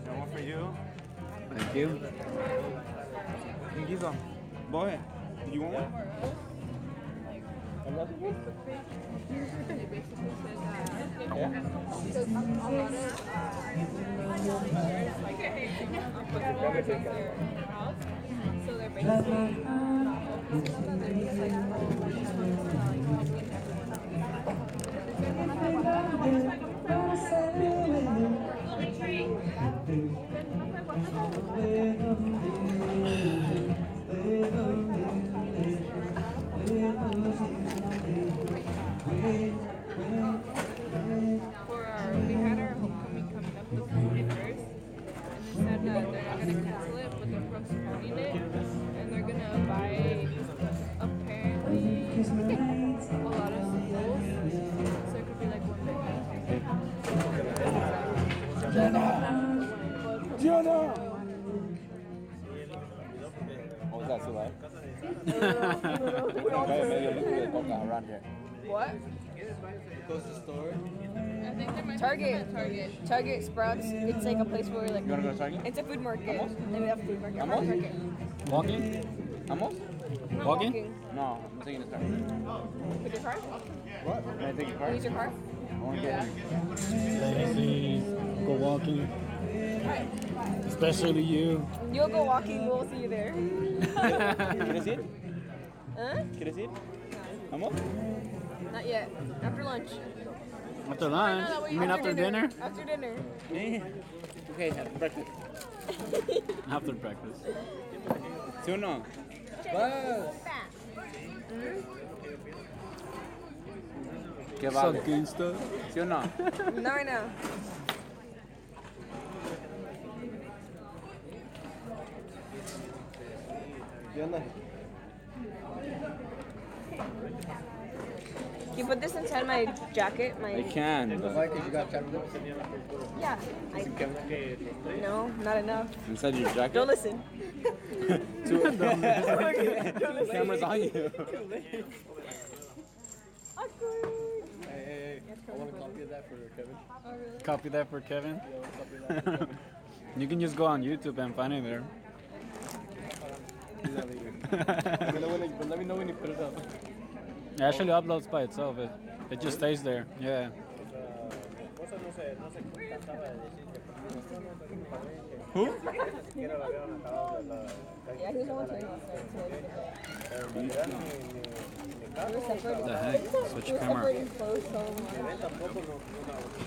Speaker 3: And one for you.
Speaker 1: Thank you.
Speaker 3: Giza, go ahead. You want one?
Speaker 2: So they're basically not focusing on that. They're just like, oh, these ones
Speaker 5: We had our homecoming coming up this 21st, and they said that they're not gonna cancel it, but they're postponing it, and they're gonna buy apparently a lot of schools, so it could be like one big
Speaker 3: Diana! Oh, is that too loud? Around here.
Speaker 2: What?
Speaker 6: Goes to the store.
Speaker 5: I think there might
Speaker 2: Target.
Speaker 5: be Target.
Speaker 2: Target, Sprouts. It's like a place where like
Speaker 3: You wanna go to Target?
Speaker 2: it's a food market. They have a food market.
Speaker 3: Vamos?
Speaker 2: Market.
Speaker 1: Walking?
Speaker 3: Vamos?
Speaker 2: Not
Speaker 1: Walking?
Speaker 3: No, I'm taking the car.
Speaker 2: With your car?
Speaker 3: What? Can I take your car?
Speaker 2: Use your car?
Speaker 3: I want to get in.
Speaker 1: Ladies, go walking. Especially you.
Speaker 2: You'll go walking. We'll see you there.
Speaker 3: ¿Quieres ir?
Speaker 2: Huh?
Speaker 3: ¿Quieres ir? ¿Vamos?
Speaker 2: Not yet. After lunch.
Speaker 1: After lunch? You mean after dinner?
Speaker 2: After dinner.
Speaker 3: Okay, have breakfast.
Speaker 1: After breakfast.
Speaker 3: ¿Sí o no? ¿Qué vale? ¿Sí o no?
Speaker 2: Not right now.
Speaker 3: ¿Qué onda?
Speaker 2: Can you put this inside my jacket?
Speaker 3: I can, but
Speaker 2: Yeah. No, not enough.
Speaker 3: inside your jacket?
Speaker 2: Don't listen.
Speaker 3: The camera's on you.
Speaker 2: Awkward.
Speaker 6: Hey, I want a copy of that for Kevin.
Speaker 1: Copy that for Kevin. You can just go on YouTube and find it there.
Speaker 6: Let me know when you put it up.
Speaker 1: It actually uploads by itself. It just stays there. Yeah.
Speaker 3: Who?
Speaker 2: Yeah, he was the one saying that.
Speaker 1: What the heck? Switch camera.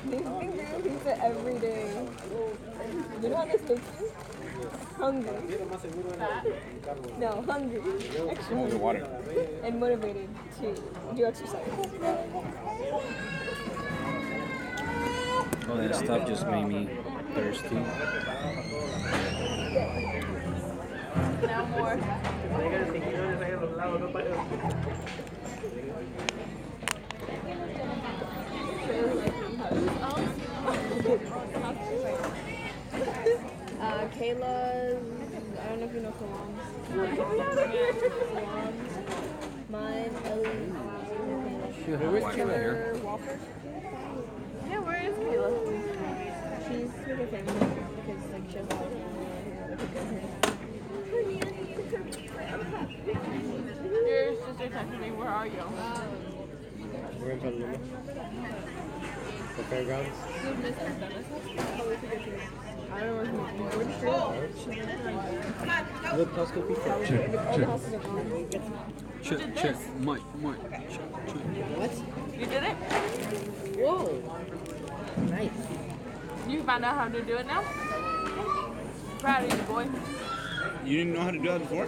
Speaker 2: These things pizza every day. You know what this makes you? Hungry. No, hungry. Extra hungry.
Speaker 3: Water.
Speaker 2: And motivated to do exercise.
Speaker 1: All that stuff just made me thirsty.
Speaker 5: Now more.
Speaker 2: Kayla's, I don't know if you know Salams. Mine, Ellie's,
Speaker 1: Where's Kayla?
Speaker 2: Walker.
Speaker 5: Yeah, where is Kayla?
Speaker 2: She's with her family because like she has a lot of family here.
Speaker 5: Your sister texted me, where are you?
Speaker 6: We're in Petaluma. The fairgrounds.
Speaker 2: I don't know where she's
Speaker 6: Look, Costco pizza.
Speaker 2: all the houses are gone.
Speaker 1: Check. Mike.
Speaker 6: What?
Speaker 5: You did it?
Speaker 6: Whoa. Nice.
Speaker 5: You found out how to do it now? Proud of you, boy.
Speaker 3: You didn't know how to do that before?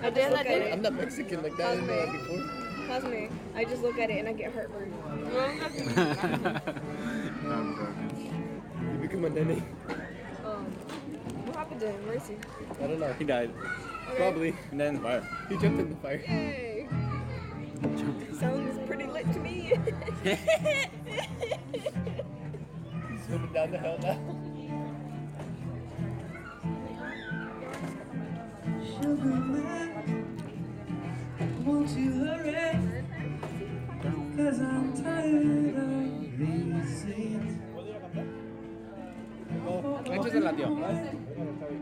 Speaker 2: I did look at it.
Speaker 6: I'm not Mexican like that. I didn't know that before.
Speaker 2: Trust me. I just look at it and I get heartburn.
Speaker 6: You become a nene.
Speaker 2: What happened to him? Where is he?
Speaker 6: I don't know.
Speaker 3: He died.
Speaker 6: Probably.
Speaker 3: And then in the fire.
Speaker 6: He jumped in the fire.
Speaker 2: Yay! Sounds pretty lit to me.
Speaker 6: He's swimming down the hill now.
Speaker 8: Won't you hurry? 'Cause I'm tired of these scenes.
Speaker 3: Échesela, tío.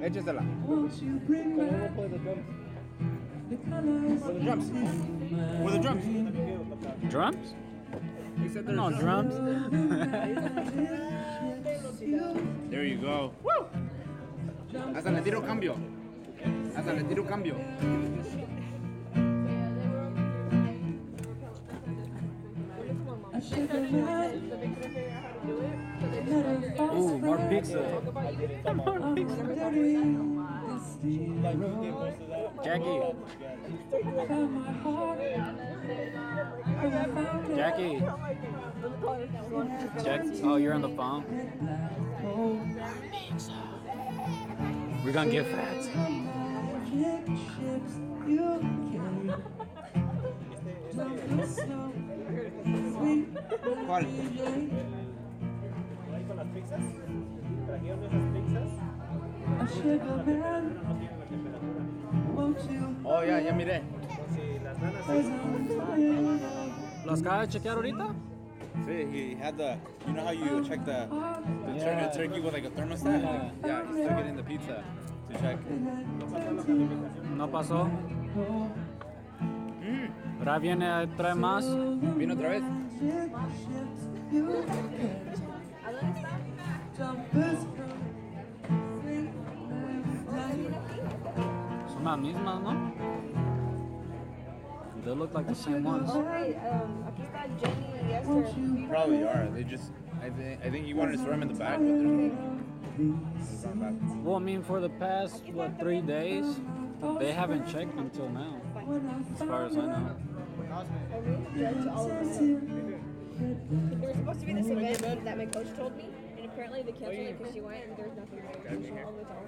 Speaker 3: Échesela.
Speaker 8: Won't you bring back the colors
Speaker 3: For the drums. For the drums.
Speaker 1: Drums?
Speaker 3: He said there's
Speaker 1: No drums.
Speaker 3: There you go. Woo! Hasta le tiro cambio. Hasta le tiro cambio.
Speaker 1: Ooh, more pizza. Jackie. Oh, you're on the phone? We're gonna get fat.
Speaker 3: ¿Cuál?
Speaker 7: Con las pizzas, trajeron esas pizzas.
Speaker 3: Oh, ya miré.
Speaker 7: Si las dan así,
Speaker 1: ¿Los acaba de chequear ahorita?
Speaker 3: See, he had the, you know how you check the turkey with like a thermostat? Yeah, he's still getting the pizza to check.
Speaker 1: No pasó. Ahora viene, trae más.
Speaker 3: ¿Vino otra vez?
Speaker 1: Son las mismas, ¿no? They look like the same ones.
Speaker 2: Aquí está Jenny y Esther.
Speaker 3: Probably are. They just, I think you wanted to store them in the back, but there's no back.
Speaker 1: Well, I mean, for the past, 3 days, they haven't checked until now, as far as I know.
Speaker 2: There was supposed to be this event that my coach told me, and apparently they canceled it because she went and there's nothing there. So she all the way to all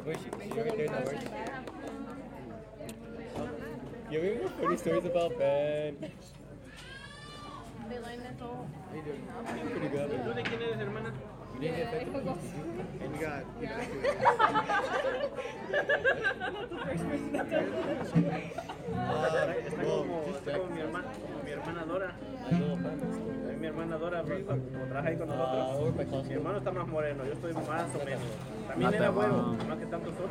Speaker 6: Where's she? She right there in that work? Yeah, we have funny stories about Ben.
Speaker 5: They lined it all.
Speaker 6: Pretty good.
Speaker 7: ¿tú de quién eres, hermana?
Speaker 6: You didn't get affected? And you got
Speaker 7: Está como mi hermana Dora. Mi hermana Dora, como trabaja ahí con nosotros. Mi hermano está más moreno, yo estoy más o menos. También era güero, más que tanto sol.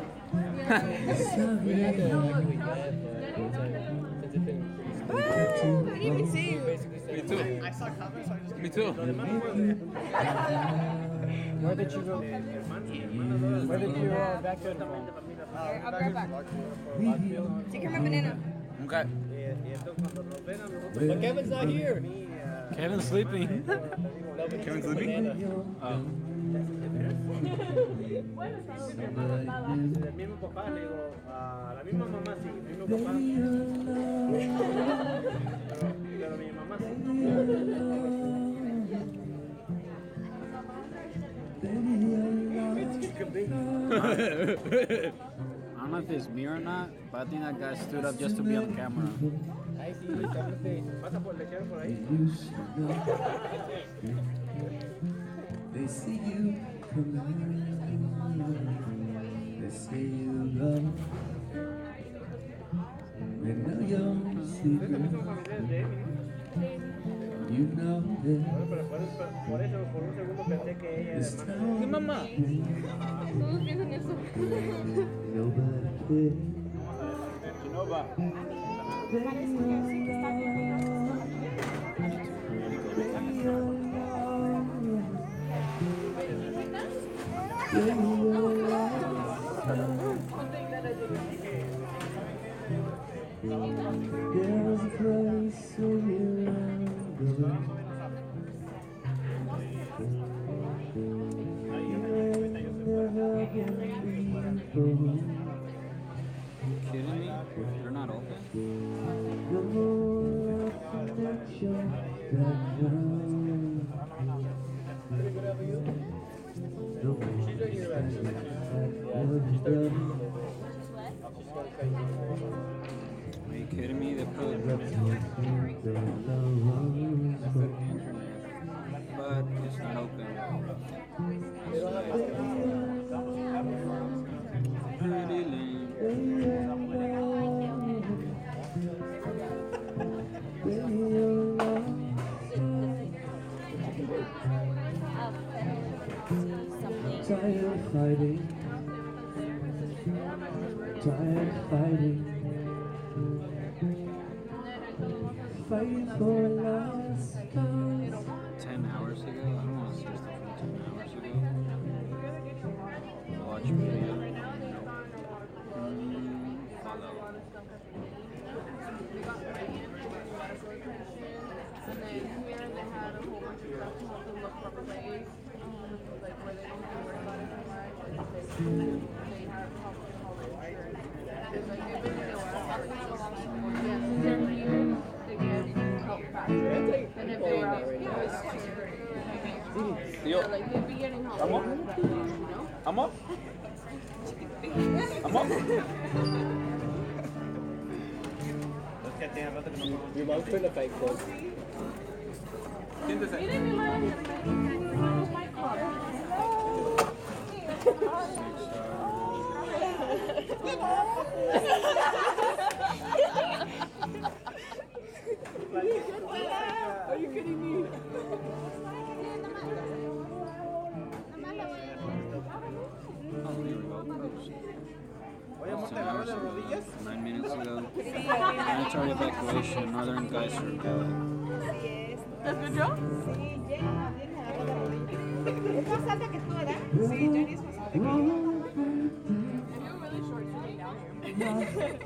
Speaker 6: we had the
Speaker 2: I didn't even see you.
Speaker 6: basically said
Speaker 3: Me too. Me too.
Speaker 7: Lo demás fue
Speaker 8: Where did you go? Where did you back to the phone?
Speaker 2: I'll be right back. Take care of my banana.
Speaker 3: Okay.
Speaker 8: But Kevin's not here.
Speaker 1: Kevin's sleeping.
Speaker 3: Kevin's sleeping?
Speaker 1: Oh.
Speaker 7: El mismo papá, le digo, la misma mamá sí, el mismo papá. Pero mi mamá sí.
Speaker 1: I don't know if it's me or not, but I think that guy stood up just to be on camera.
Speaker 7: Pasa por el lechero por ahí.
Speaker 9: They see you coming, they say you love, they know your secret, you know that
Speaker 7: Por eso, por un segundo pensé que ella era
Speaker 9: this
Speaker 7: hermana.
Speaker 9: time
Speaker 3: ¿Qué mamá?
Speaker 2: Todos piensan eso.
Speaker 9: nobody cares.
Speaker 3: Chinova.
Speaker 9: There's a place where you go. Never can be full.
Speaker 1: Kidding me? They're not open?
Speaker 9: The more affection that comes. The more
Speaker 1: Are you kidding me? They put but it's not open. Pretty lame.
Speaker 9: Tired of fighting, tired of fighting, fighting for a last cause.
Speaker 1: 10 hours ago? I don't want to see stuff from 10 hours ago. Watch video. Follow.
Speaker 5: And then here they had a whole bunch of stuff to help them look for plays, like where they don't have to worry about it so much. They have help with all the insurance. Like they've been doing a lot of yeah, so they're here to get help faster. And if they were out, yeah, like they'd be getting help faster, you know?
Speaker 3: ¿Amo? ¿Amo?
Speaker 8: Your mom's trying to fight close.
Speaker 3: Siéntese.
Speaker 5: Are you kidding me?
Speaker 1: Oh, here we go.
Speaker 7: Oye, amor, ¿te agarró de rodillas?
Speaker 1: 9 minutes ago. Military evacuation, northern Geyser Valley.
Speaker 5: ¿Te escuchó?
Speaker 2: ¿Es más alta que tú, verdad?
Speaker 5: Sí, Jenny es más alta que yo. And you're really short sitting down here.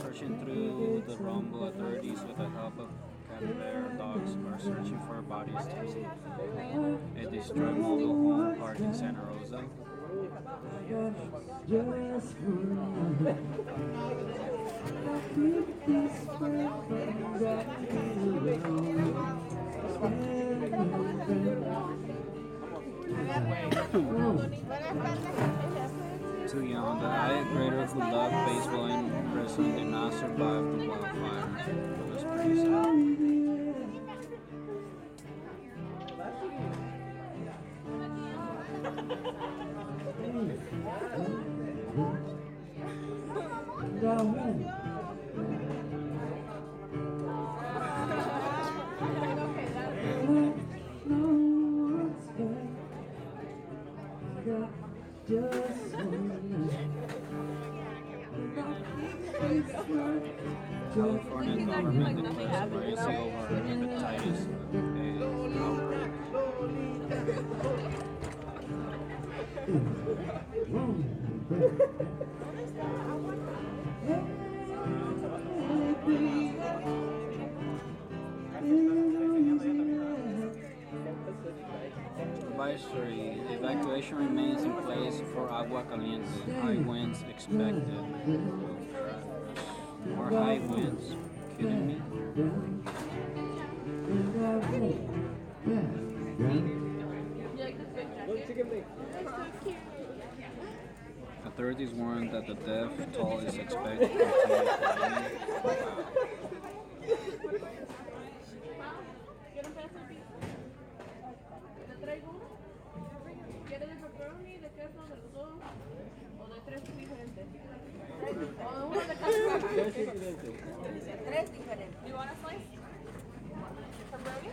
Speaker 1: Searching through the Rombo authorities with the help of Canberra dogs are searching for bodies at this drug mobile home park in Santa Rosa. Too young, the eighth grader who loved baseball and wrestling did not survive the wildfires. It was pretty sad. California government declares emergency over hepatitis A outbreak. Advisory: evacuation remains in place for Agua Caliente. High winds expected. More high winds? Kidding me? Authorities warn that the death toll is expected to continue climbing.
Speaker 5: ¿Quieres de pepperoni, de queso, de los dos? ¿O de tres diferentes? ¿O uno de cada uno? Tres diferentes. Do you want a slice? Pepperoni?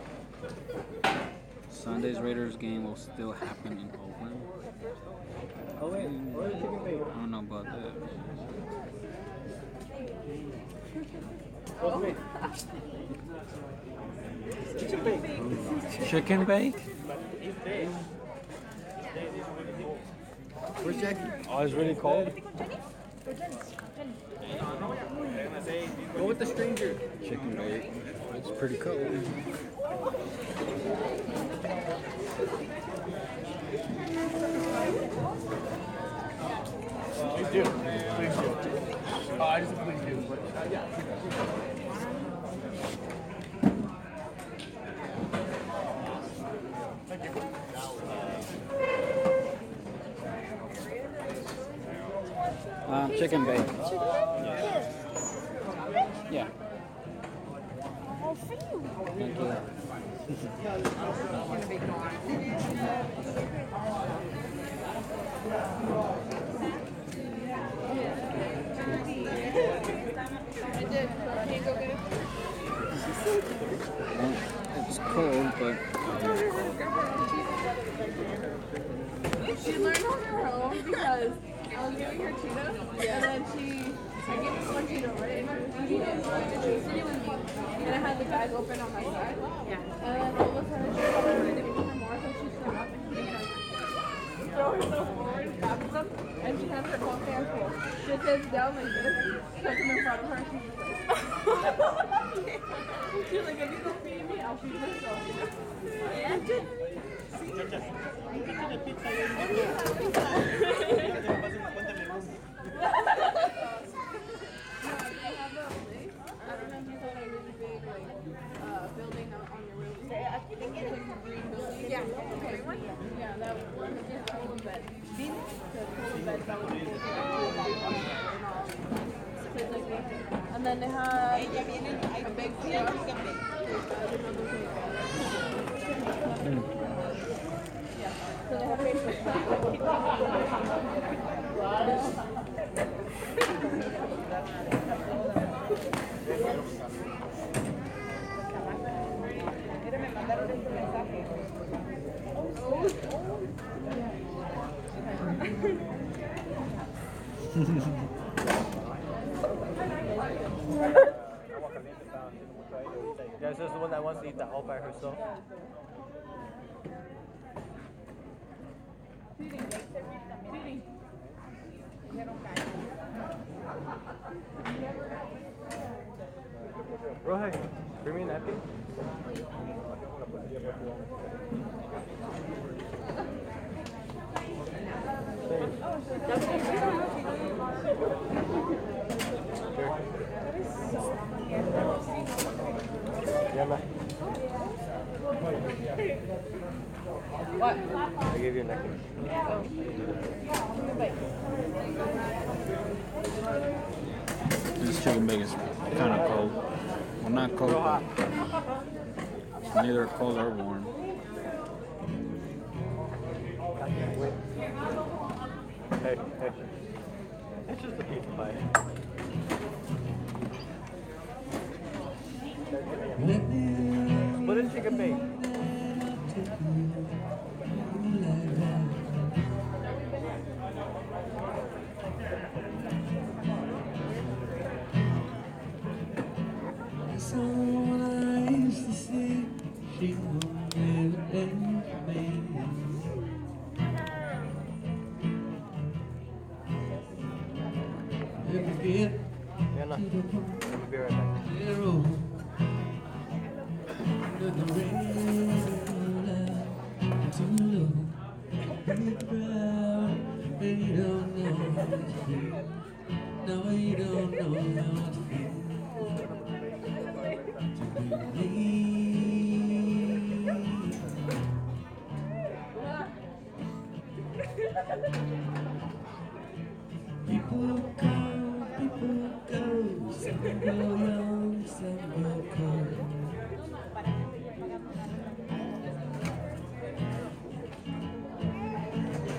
Speaker 1: Sunday's Raiders game will still happen in Oakland.
Speaker 8: Oh wait, or chicken bacon.
Speaker 1: I don't know about that.
Speaker 8: What's me? Chicken bacon.
Speaker 1: Chicken bake?
Speaker 8: Where's Jackie?
Speaker 1: Oh, it's really cold.
Speaker 8: Go with the stranger.
Speaker 1: Chicken bake. It's pretty cold.
Speaker 8: Please do. Please do. Oh, I just please do. But, yeah.
Speaker 1: Chicken bake. Yeah.
Speaker 2: Oh, for you.
Speaker 1: Thank you.
Speaker 5: I did. Can you go get it?
Speaker 1: It's cold, but
Speaker 5: She learned on her own because I was giving her Cheetos, and then I gave her one Cheeto, right? And she was eating one, and she was sitting with me, and I had the bag open on my side. Yeah. And then all of a sudden, she thought I was going to give her more, so she stood up and she throw herself forward, grabs them, and she has her whole hand full. She sits down like this, puts them in front of her, and she's just like, she's like, if you don't feed me, I'll feed myself. Building on your roof. Yeah. Okay. Yeah, that one is just total bed. The total bed that was and then they have a big truck. So they have
Speaker 6: There's just the one that wants to eat that all by herself. Roy, bring me a napkin.
Speaker 5: What?
Speaker 6: I gave you a napkin.
Speaker 1: this chicken bake is kind of cold. Well, not cold, but neither cold or warm.
Speaker 6: Hey. It's just a piece of pie. Split a chicken bake. Yeah, no. I'm gonna be right back.
Speaker 9: No, you don't know how it feels to be me. People come, people go, some go young, some go cold.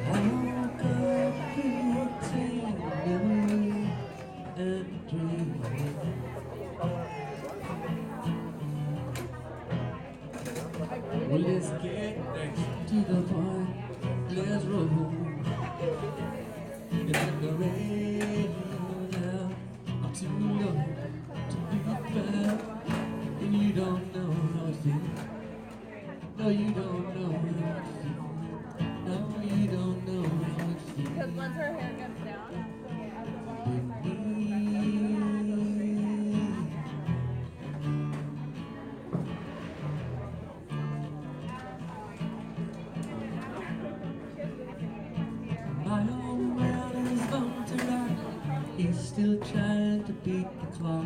Speaker 9: I woke up in routine, memory and dream. Well, let's get next to the point, let's roll. It's like a radio now, I'm too low to be proud. And you don't know how it feels. No, you don't know how it feels. No, you don't know how it feels.
Speaker 5: Because once her hair gets down.
Speaker 9: My old man is home tonight. He's still trying to beat the clock.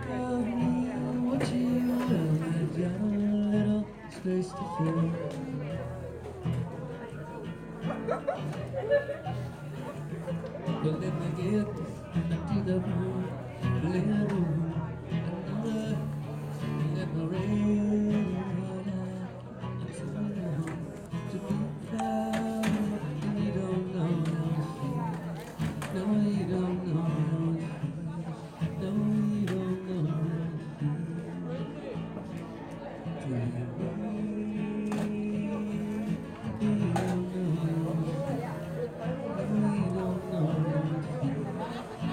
Speaker 9: Tell me what you will. I've got a little space to fill. But let me get back to the room, little room, another. Let my rain out. I'm so young to be proud. And you don't know how it feels. No, you don't know how it feels. No, you don't know how it feels. To be me. You don't know how it feels. No, you don't know how it feels.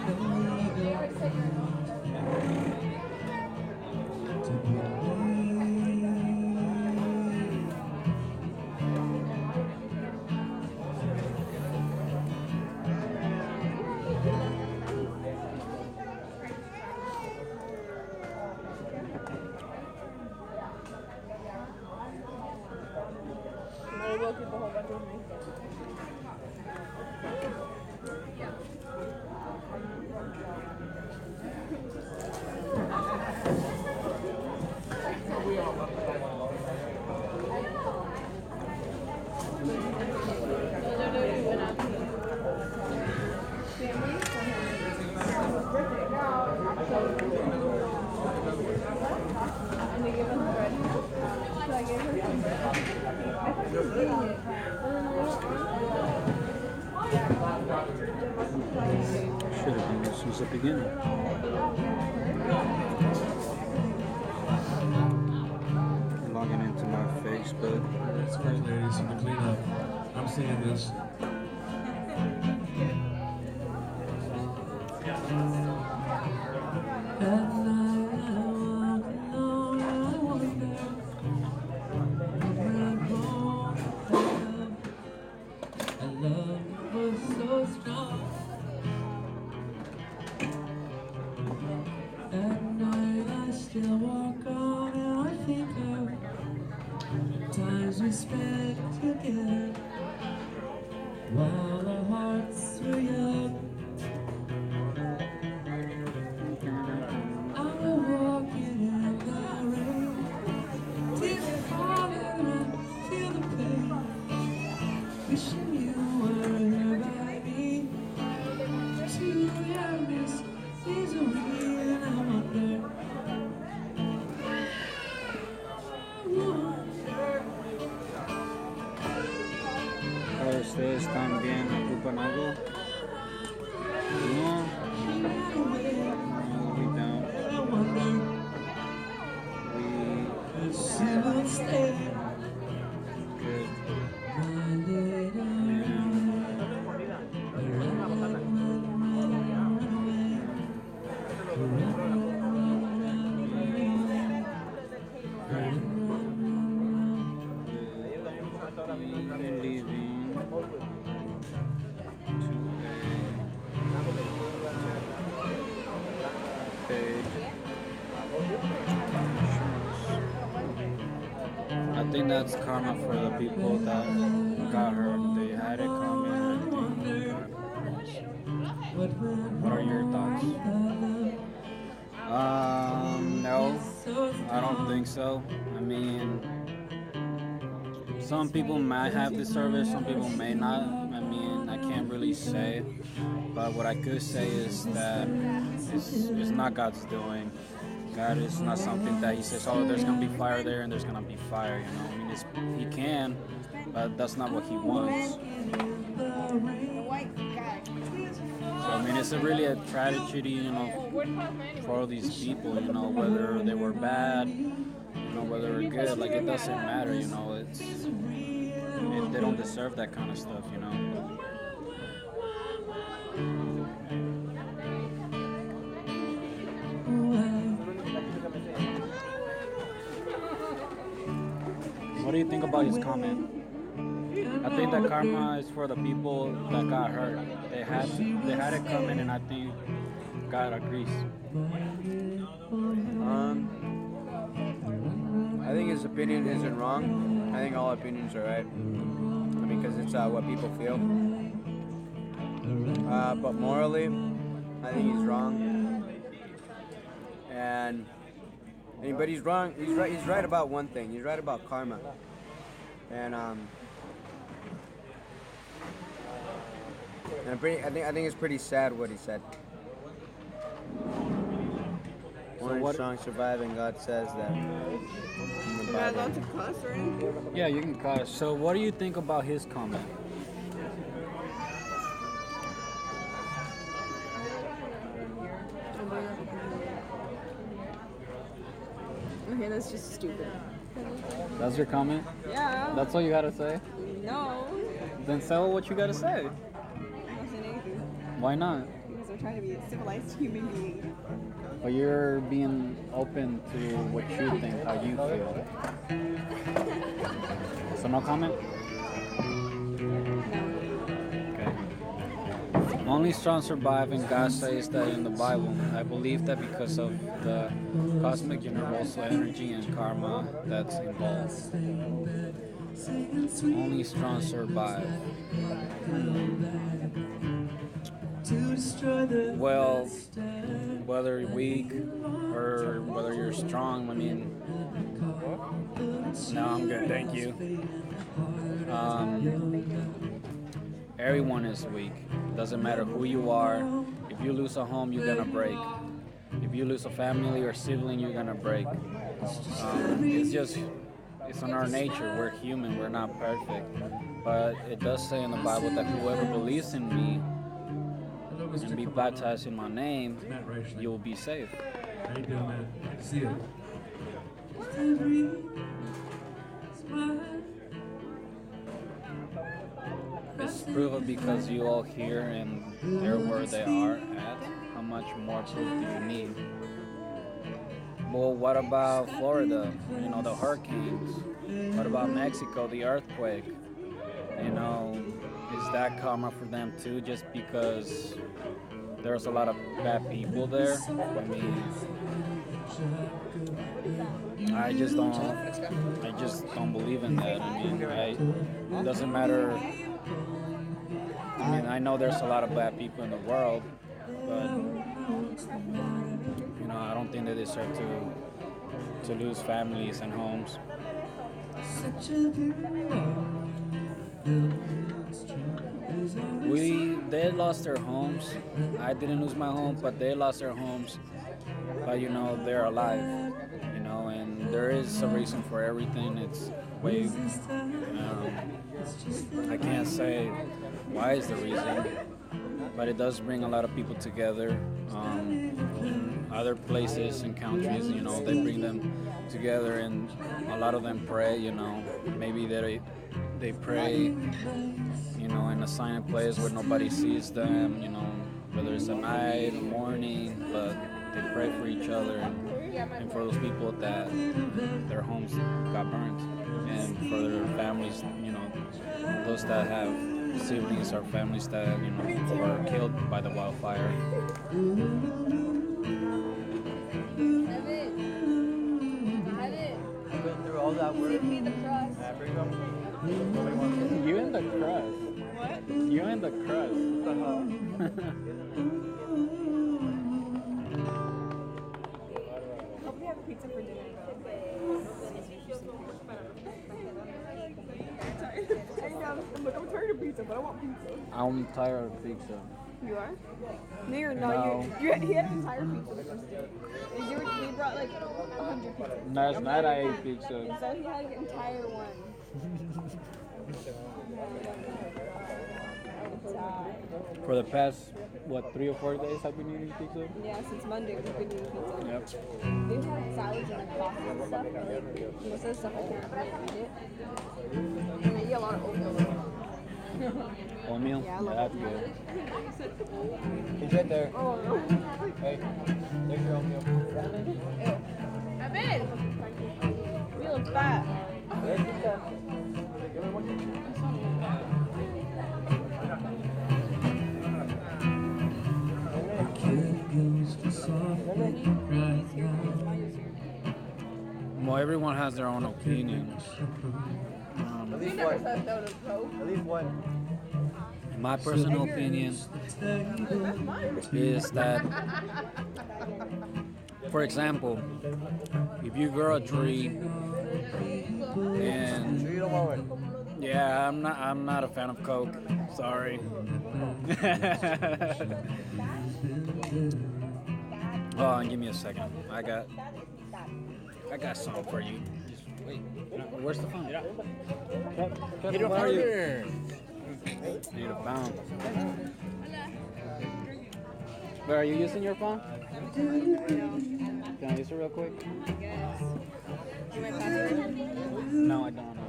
Speaker 9: No, you don't know how it feels. To be me.
Speaker 5: Might as well keep a whole bunch of makeup. And they gave us bread. So I gave her some bread. I thought she was eating it.
Speaker 1: Should have been this since the beginning. Logging into my Facebook.
Speaker 10: It's great, ladies, in the cleanup. I'm seeing this.
Speaker 9: At night I walk alone, I wonder where I'm going. And love was so strong. At night I still walk on and I think of times we spent together while our hearts were young. I'm walking in the rain, tears falling and I feel the pain. Wishing you were here by me. To youngness is a real, I wonder.
Speaker 1: ¿Ustedes también ocupan algo? No. No, we don't.
Speaker 9: Civil stay.
Speaker 1: Good. I think that's karma for the people that got hurt. They had it coming and they got hurt. What are your thoughts? No, I don't think so. I mean, some people might have the service, some people may not. I mean, I can't really say. But what I could say is that it's not God's doing. God is not something that He says, oh, there's going to be fire there and there's going to be fire, you know. I mean, He can, but that's not what He wants. So, I mean, it's really a tragedy, you know, for all these people, you know, whether they were bad, you know, whether they're good, like, it doesn't matter, you know. They don't deserve that kind of stuff, you know. What do you think about his comment? I think that karma is for the people that got hurt. They had it coming, and I think God agrees.
Speaker 11: I think his opinion isn't wrong. I think all opinions are right. Because it's what people feel. But morally, I think he's wrong. But he's wrong. He's right about one thing. He's right about karma. And I think it's pretty sad what he said. Only strong survive, and God says that.
Speaker 2: Am I allowed to cuss or anything?
Speaker 1: Yeah, you can cuss. So, what do you think about his comment?
Speaker 2: Okay, that's just stupid.
Speaker 1: That's your comment?
Speaker 2: Yeah.
Speaker 1: That's all you gotta say?
Speaker 2: No.
Speaker 1: Then say what you gotta say.
Speaker 2: I'm not saying anything.
Speaker 1: Why not?
Speaker 2: Because I'm trying to be a civilized human being.
Speaker 1: But you're being open to what you think, how you feel. So no comment? Okay. Only strong survive, and God says that in the Bible. I believe that because of the cosmic universal energy and karma that's involved. Only strong survive. Well, whether you're weak or whether you're strong, I mean, no, I'm good, thank you. Everyone is weak. Doesn't matter who you are. If you lose a home, you're gonna break. If you lose a family or sibling, you're gonna break. It's in our nature. We're human. We're not perfect. But it does say in the Bible that whoever believes in me and be baptized in my name, you will be saved.
Speaker 10: How you doing, man? Good to see you.
Speaker 1: It's proof because you all here and they're where they are at. How much more proof do you need? Well, what about Florida? You know, the hurricanes. What about Mexico, the earthquake? You know, is that karma for them too, just because there's a lot of bad people there? I mean, I just don't believe in that. I mean, it doesn't matter. I mean, I know there's a lot of bad people in the world, but you know, I don't think they deserve to lose families and homes. They lost their homes. I didn't lose my home, but they lost their homes. But you know, they're alive. You know, and there is a reason for everything. It's way. I can't say why is the reason, but it does bring a lot of people together. In other places and countries, you know, they bring them together, and a lot of them pray. You know, maybe they pray, you know, in a silent place where nobody sees them, you know, whether it's at night or morning, but they pray for each other and for those people that their homes got burned, and for their families, you know, those that have siblings or families that, you know, were killed by the wildfire.
Speaker 6: Go through all that word.
Speaker 4: Give me the crust.
Speaker 6: Yeah, bring them.
Speaker 1: You and the crust.
Speaker 5: What?
Speaker 1: You and the crust.
Speaker 6: What the hell?
Speaker 2: Hope we have pizza for dinner. I'm tired of pizza, but I want pizza.
Speaker 1: I'm tired of pizza.
Speaker 2: You are? No, you're not.
Speaker 1: No.
Speaker 2: He had an entire pizza the first day. And you brought like 100 pizzas.
Speaker 1: Last night I ate pizza.
Speaker 2: So he had an entire one.
Speaker 1: For the past, what, 3 or 4 days I've been eating pizza?
Speaker 2: Yeah, since Monday we've been eating pizza.
Speaker 1: Yep.
Speaker 2: They've had salads and like pasta and stuff, but like most of the stuff I can't really eat it. And they eat a lot of oatmeal.
Speaker 1: Oatmeal?
Speaker 2: Yeah, I love
Speaker 1: That's
Speaker 2: oatmeal.
Speaker 1: good.
Speaker 6: He's right there.
Speaker 2: Oh no.
Speaker 6: Hey, there's your oatmeal.
Speaker 5: Abel! You look fat.
Speaker 1: Well, everyone has their own opinions.
Speaker 6: At least one. At least one.
Speaker 1: My personal opinion is that, for example, if you grow a tree and yeah, I'm not a fan of Coke. Sorry. Hold on, give me a second. I got something for you. Just wait. Where's the phone? Where are you? Need a phone. Where are you using your phone? Can I use it real quick? No, I don't know.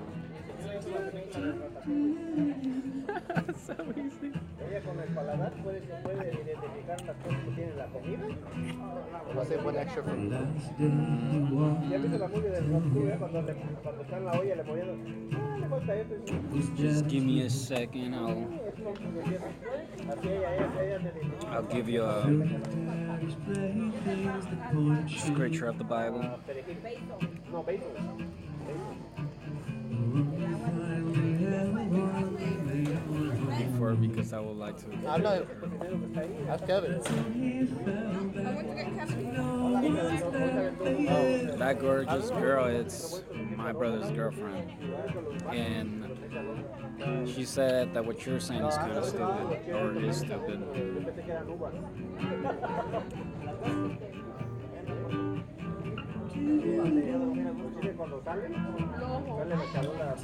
Speaker 1: So easy.
Speaker 7: Ella con el paladar puede identificar las cosas que tiene la comida.
Speaker 6: I'll say one extra for me.
Speaker 7: ¿Ya viste la movie del Rock cuando está en la olla le moviendo? Le falta esto.
Speaker 1: Just give me a second. I'll give you a scripture of the Bible.
Speaker 7: No, basil.
Speaker 1: Before, because I would like to.
Speaker 6: I'm not. That's Kevin.
Speaker 1: That gorgeous girl, it's my brother's girlfriend. And she said that what you're saying is kind of stupid, or is stupid.
Speaker 7: Cuando sale la charola.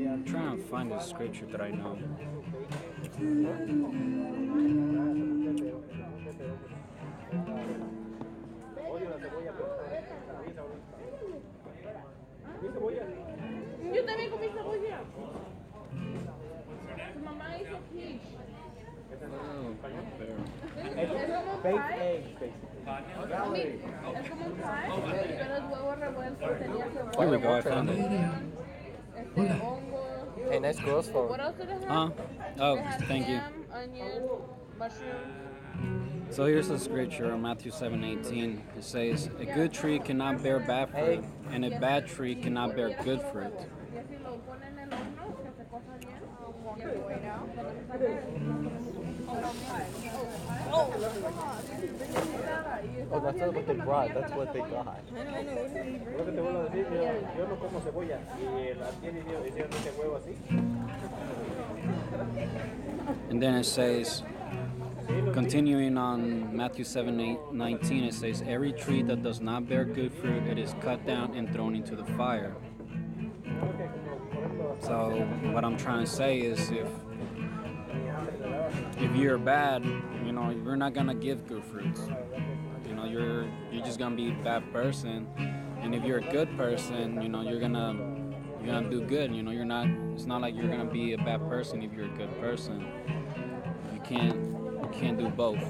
Speaker 1: I'm trying to find a scripture that I know.
Speaker 5: Yo también comí cebolla. Su mamá hizo quiche.
Speaker 7: Baked eggs, basically.
Speaker 5: Es como un pie, pero los huevos revueltos tenía cebolla.
Speaker 1: Here we go, I found it.
Speaker 5: Hongo.
Speaker 6: Hey, nice girls phone.
Speaker 5: What else did it have?
Speaker 1: Oh,
Speaker 5: It had
Speaker 1: thank you.
Speaker 5: ham, onion, mushroom.
Speaker 1: So here's the scripture in Matthew 7:18. It says, "A good tree cannot bear bad fruit, and a bad tree cannot bear good fruit."
Speaker 5: Y así lo ponen en el horno, que se cosa bien.
Speaker 6: Oh, that's not what they brought. That's what they got.
Speaker 7: Lo que te vuelvo a decir, yo no como cebolla y la tiene hicieron este huevo así.
Speaker 1: And then it says, continuing on Matthew 7:19, it says, "Every tree that does not bear good fruit, it is cut down and thrown into the fire." So what I'm trying to say is, if you're bad, you're not gonna give good fruits. You're just gonna be a bad person. And if you're a good person, you're gonna do good. It's not like you're gonna be a bad person if you're a good person. You can't do both.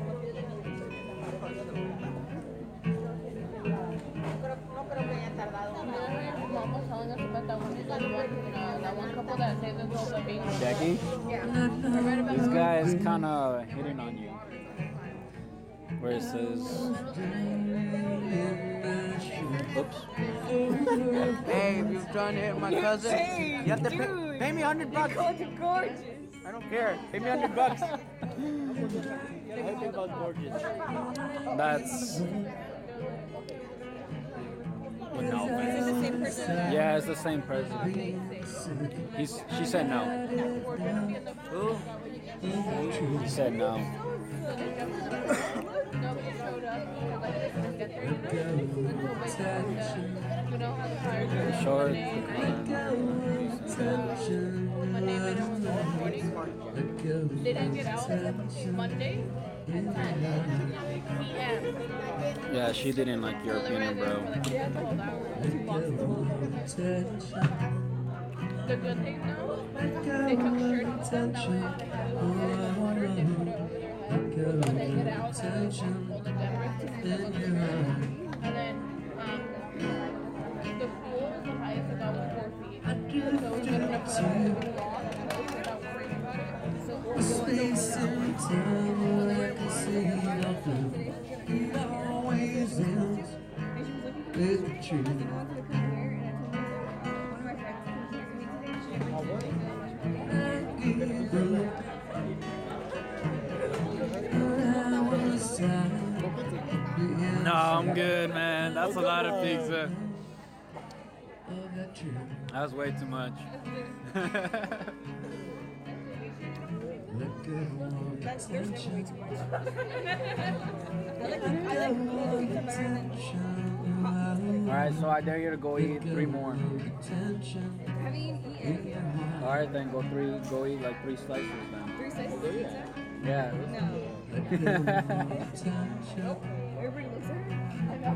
Speaker 5: that one couple that saved themselves by being
Speaker 1: Jackie?
Speaker 5: Yeah. I read about
Speaker 1: This guy is kind of hitting on you. Where it says, oops.
Speaker 11: Hey, if you're trying to hit my cousin, you have to pay me $100.
Speaker 2: Gorgeous.
Speaker 11: I don't care. Pay me $100.
Speaker 6: I think about gorgeous.
Speaker 1: That's. With no offense.
Speaker 2: Is it the same person?
Speaker 1: Yeah, it's the same person. She said no.
Speaker 11: Who?
Speaker 1: He said no.
Speaker 5: nobody showed up because like they couldn't get there, until basically you know how the fires were
Speaker 1: Short.
Speaker 5: Monday when it was recording. They didn't get out Monday at 10 p.m.
Speaker 1: Yeah, she didn't like your
Speaker 5: So they were
Speaker 1: opinion,
Speaker 5: there for
Speaker 1: bro.
Speaker 5: like a couple hours. The good thing though, they took shirts with them that were in water, they put it over their head. When they get out, they like hold it down to look at and then the pool was the highest it got was 4 feet. So it was good enough for them to walk and those without worrying about it. So we're going
Speaker 1: No, I'm good, man. That's a lot of pizza. That's way too much.
Speaker 2: That's definitely way too much. I like pizza better than
Speaker 1: Alright, so I dare you to go eat 3 more.
Speaker 2: Have you eaten?
Speaker 1: Alright, then go eat like 3 slices then.
Speaker 2: 3 slices of pizza?
Speaker 1: Yeah.
Speaker 2: No. Everybody looks at her. I know.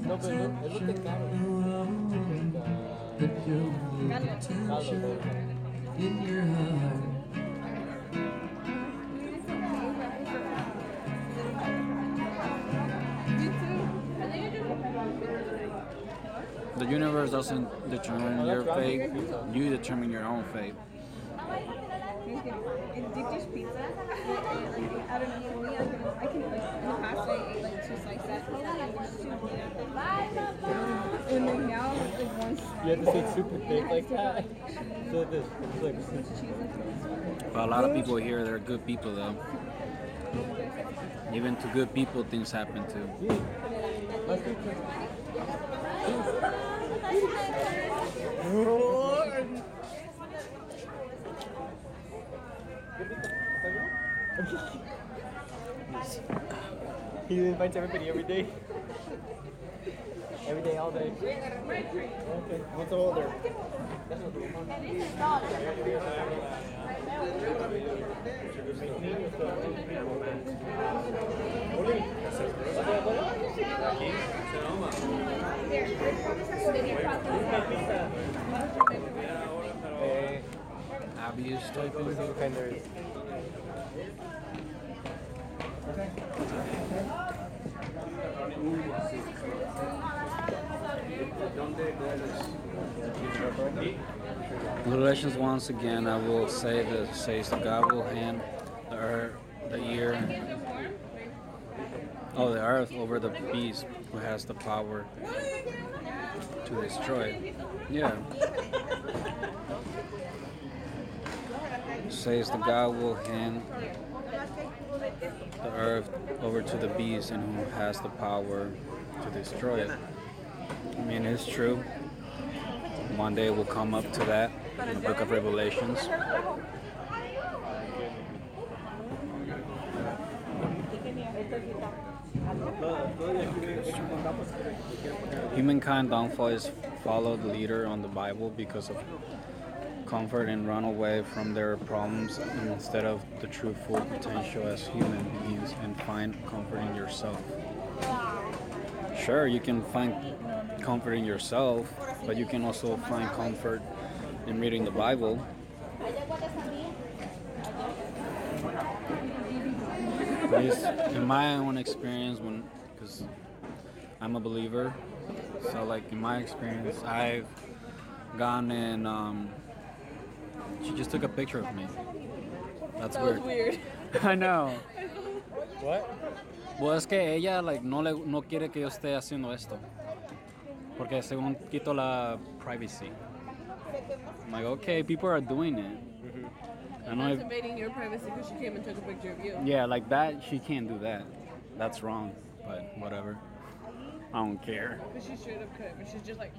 Speaker 6: No, but it looked like
Speaker 9: in your heart.
Speaker 1: The universe doesn't determine your fate. You determine your own fate.
Speaker 2: Deep dish pizza. I don't know. For me, I can like in the past I ate like 2 slices. And then now like one slice.
Speaker 6: You have to say super thick like that. So this is like
Speaker 1: But a lot of people here, they're good people though. Even to good people, things happen too.
Speaker 6: He invites everybody every day. Every day, all day. Okay, what's the holder?
Speaker 1: Abby is typing. Galatians once again, I will say that says that God will hand the earth, the earth over the beast who has the power to destroy. Yeah. Says the God will hand the earth over to the beast and who has the power to destroy it. I mean, it's true. One day we'll come up to that in the book of Revelations. Humankind downfall is follow the leader on the Bible because of comfort and run away from their problems instead of the true full potential as human beings and find comfort in yourself. Sure, you can find comfort in yourself, but you can also find comfort in reading the Bible. At least in my own experience, because I'm a believer, so like in my experience, I've gone and she just took a picture of me. That's
Speaker 5: That
Speaker 1: weird.
Speaker 5: was weird.
Speaker 1: I know.
Speaker 8: What?
Speaker 1: Well, es que ella like no quiere que yo esté haciendo esto. Porque según quito la privacy. I'm like, okay, people are doing it. I know
Speaker 5: That's
Speaker 1: if,
Speaker 5: invading your privacy because she came and took a picture of you.
Speaker 1: yeah, like that, she can't do that. That's wrong, but whatever. I don't care.
Speaker 5: Because she straight up could, but she's just like.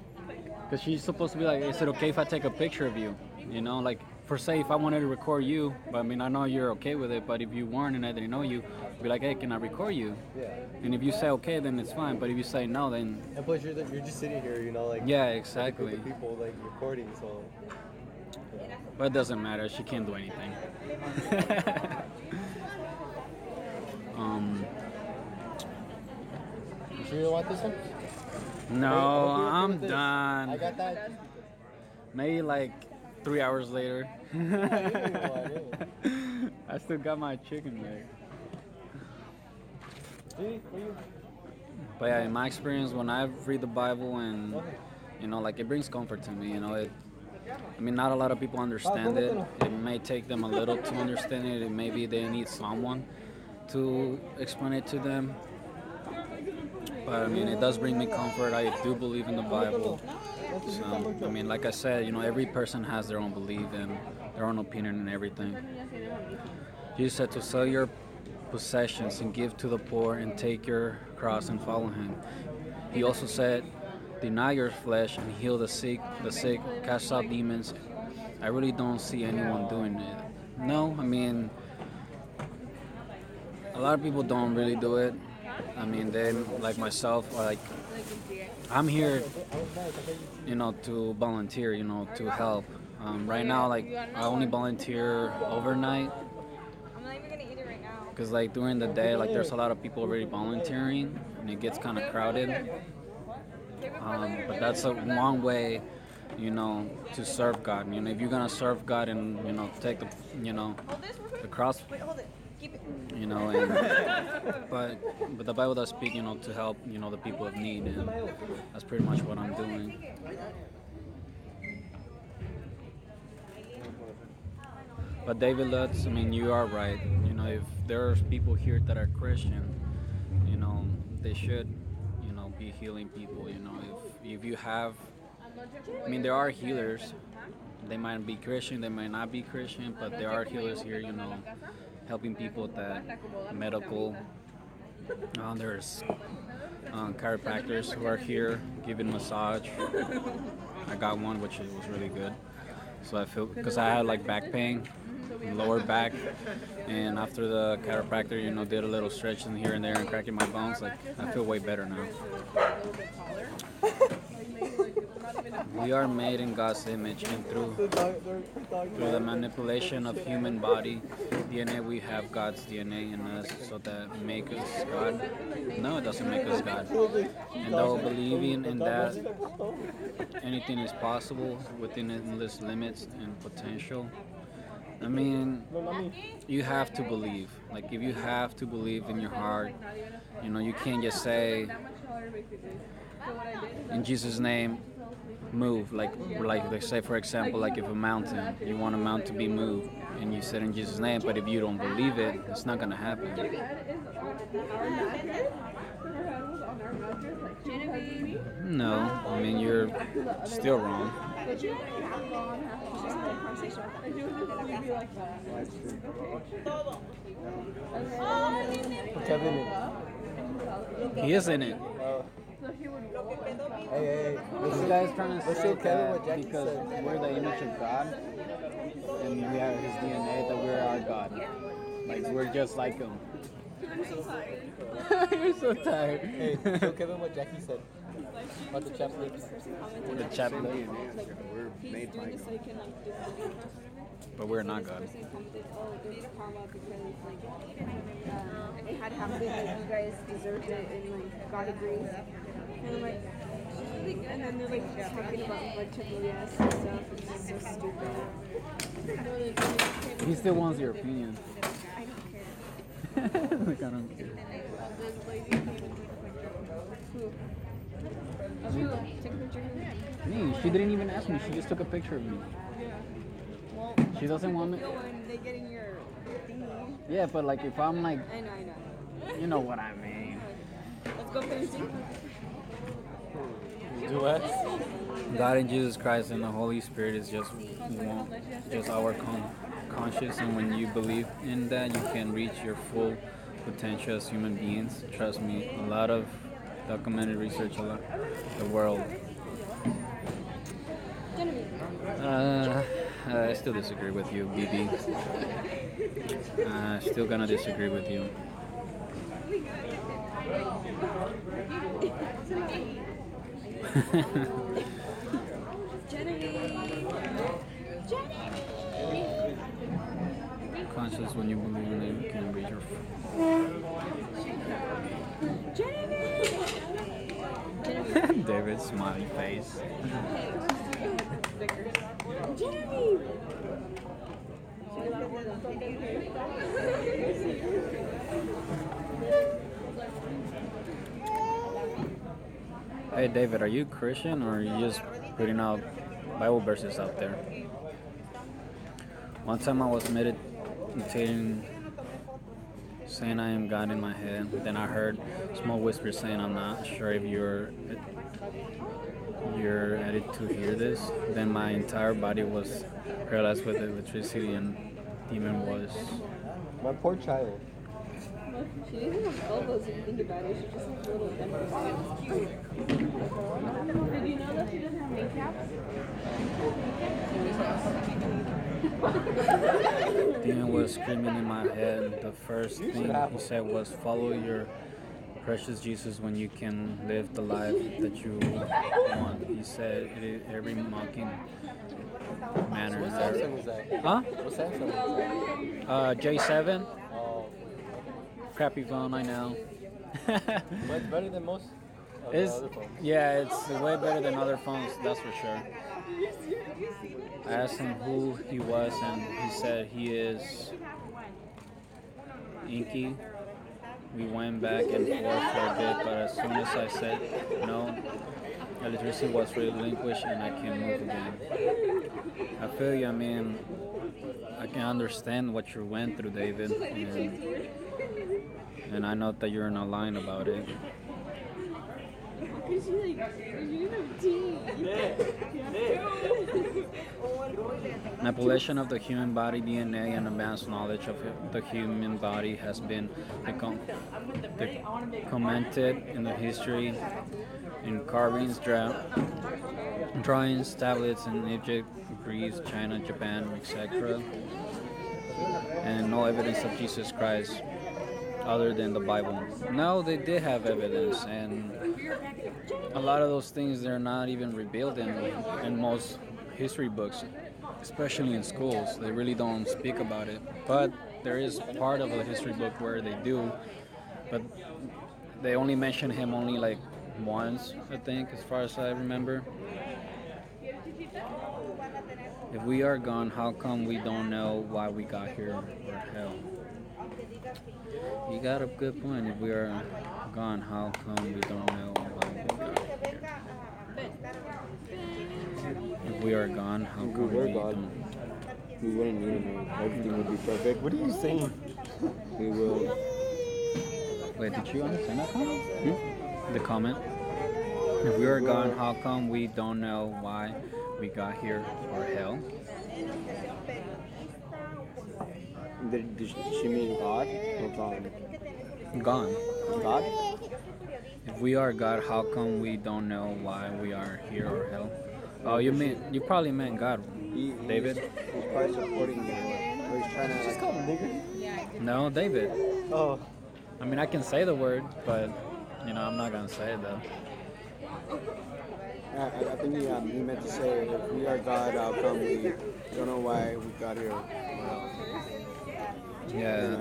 Speaker 1: Because she's supposed to be like, is it okay if I take a picture of you? You know, like, for say, if I wanted to record you, but I mean, I know you're okay with it, but if you weren't and I didn't know you, be like, hey, can I record you?
Speaker 8: Yeah.
Speaker 1: And if you say okay, then it's fine, but if you say no, then...
Speaker 8: And plus, you're just sitting here, you know, like.
Speaker 1: Yeah, exactly.
Speaker 8: With the people, like, recording, so.
Speaker 1: But it doesn't matter, she can't do anything.
Speaker 8: You sure you don't want this one?
Speaker 1: No,
Speaker 8: Hey,
Speaker 1: I'm
Speaker 8: with this.
Speaker 1: done.
Speaker 8: I got that.
Speaker 1: Maybe like 3 hours later. I still got my chicken leg. But yeah, in my experience, when I read the Bible and, you know, like it brings comfort to me, you know, I mean, not a lot of people understand it. It may take them a little to understand it. And maybe they need someone to explain it to them. But I mean, it does bring me comfort. I do believe in the Bible. So, I mean, like I said, you know, every person has their own belief and their own opinion and everything. Jesus said to sell your possessions and give to the poor and take your cross and follow him. He also said, deny your flesh and heal the sick, cast out demons. I really don't see anyone doing it. No, I mean, a lot of people don't really do it. I mean, they, like myself, like, I'm here, you know, to volunteer, you know, to help. Right now, like, I only volunteer overnight. Because, like, during the day, like, there's a lot of people already volunteering, and it gets kind of crowded. But that's a one way, you know, to serve God. You know, if you're gonna serve God and, you know, take the, you know, the cross, you know, and but the Bible does speak, you know, to help, you know, the people of need, and that's pretty much what I'm doing. But David Lutz, I mean, you are right. You know, if there are people here that are Christian, you know, they should, you know, be healing people. You know, if you have, I mean, there are healers. They might be Christian, they might not be Christian, but there are healers here, you know, helping people with that medical. There's chiropractors who are here giving massage. I got one, which was really good. So I feel, because I had like back pain, lower back, and after the chiropractor, you know, did a little stretching here and there and cracking my bones, like I feel way better now. We are made in God's image, and through the manipulation of human body DNA, we have God's DNA in us, so that make us God. No, it doesn't make us God. And though believing in that anything is possible within endless limits and potential, I mean, you have to believe. Like, if you have to believe in your heart, you know, you can't just say, in Jesus' name, move. Like they say, for example, like if a mountain, you want a mountain to be moved, and you said in Jesus' name, but if you don't believe it, it's not gonna happen. No, I mean, you're still wrong. He is in it.
Speaker 8: Hey,
Speaker 1: This guy's trying to say that because we're the image of God and we have his DNA, that we're our God. Like, we're just like him.
Speaker 5: I'm so tired.
Speaker 1: You're so tired.
Speaker 8: Hey, show Kevin what Jackie said about the chap lips.
Speaker 1: The chap lips.
Speaker 3: We're made by God.
Speaker 1: But we're not God.
Speaker 2: It had happened, like, you guys deserved it, and like God agrees. And I'm like, and then they're like talking about like yes and stuff. It's just so stupid.
Speaker 1: He still wants your opinion.
Speaker 2: I don't care.
Speaker 1: Like, I don't care.
Speaker 2: Who? Took a picture of him?
Speaker 1: Me, she didn't even ask me. She just took a picture of me.
Speaker 2: Well,
Speaker 1: She doesn't want me.
Speaker 2: when they get in your thingy.
Speaker 1: Yeah, but like if I'm like,
Speaker 2: I know.
Speaker 1: you know what I mean.
Speaker 2: Let's go fancy.
Speaker 1: God and Jesus Christ and the Holy Spirit is just just our conscious, and when you believe in that, you can reach your full potential as human beings. Trust me, a lot of documented research about the world. I still disagree with you, BB. Still gonna disagree with you. Conscious when you believe in it, you can reach your. David's smiley face. Hey David, are you Christian or are you just putting out Bible verses out there? One time I was meditating, saying I am God in my head. Then I heard small whispers saying I'm not sure if you're ready to hear this. Then my entire body was paralyzed with electricity and demon was.
Speaker 6: My poor child.
Speaker 2: She didn't have elbows if you think about it. She just has little elbows. Cute.
Speaker 5: Did you know that she doesn't have kneecaps?
Speaker 1: Demon was screaming in my head. The first thing he said was, "Follow your precious Jesus when you can live the life that you want." He said it in every mocking manner.
Speaker 6: What Samsung is that?
Speaker 1: Huh?
Speaker 6: What Samsung is that?
Speaker 1: J7.
Speaker 6: Oh,
Speaker 1: Crappy phone, I know.
Speaker 6: but it's better than most of the other phones.
Speaker 1: Yeah, it's way better than other phones, that's for sure. I asked him who he was, and he said he is Inky. We went back and forth for a bit, but as soon as I said no, electricity was relinquished and I can move again. I feel you. I mean, I can understand what you went through, David, and I know that you're not lying about it. Manipulation of the human body, DNA, and advanced knowledge of the human body has been documented in the history in carvings, drawings, tablets in Egypt, Greece, China, Japan, etc. And no evidence of Jesus Christ other than the Bible. No, they did have evidence, and a lot of those things they're not even revealed in most history books, especially in schools. They really don't speak about it. But there is part of the history book where they do, but they only mention him only like once, I think, as far as I remember. If we are gone, how come we don't know why we got here or hell? You got a good point. If we are gone, how come we don't know why we got here? If we are gone, how come we don't?
Speaker 11: We wouldn't need him. Everything would be perfect. What are you saying? We will.
Speaker 1: Wait, did you understand that comment? The comment? If we are gone, how come we don't know why we got here or hell?
Speaker 11: Did she mean God or gone?
Speaker 1: Gone.
Speaker 11: God?
Speaker 1: If we are God, how come we don't know why we are here or hell? Oh, you probably meant God, David.
Speaker 11: He's probably supporting you. Or he's trying to just call him nigger.
Speaker 1: No, David.
Speaker 11: Oh.
Speaker 1: I mean, I can say the word, but I'm not gonna say it though.
Speaker 11: I think he meant to say, if we are God, how come we don't know why we got here?
Speaker 1: Yeah.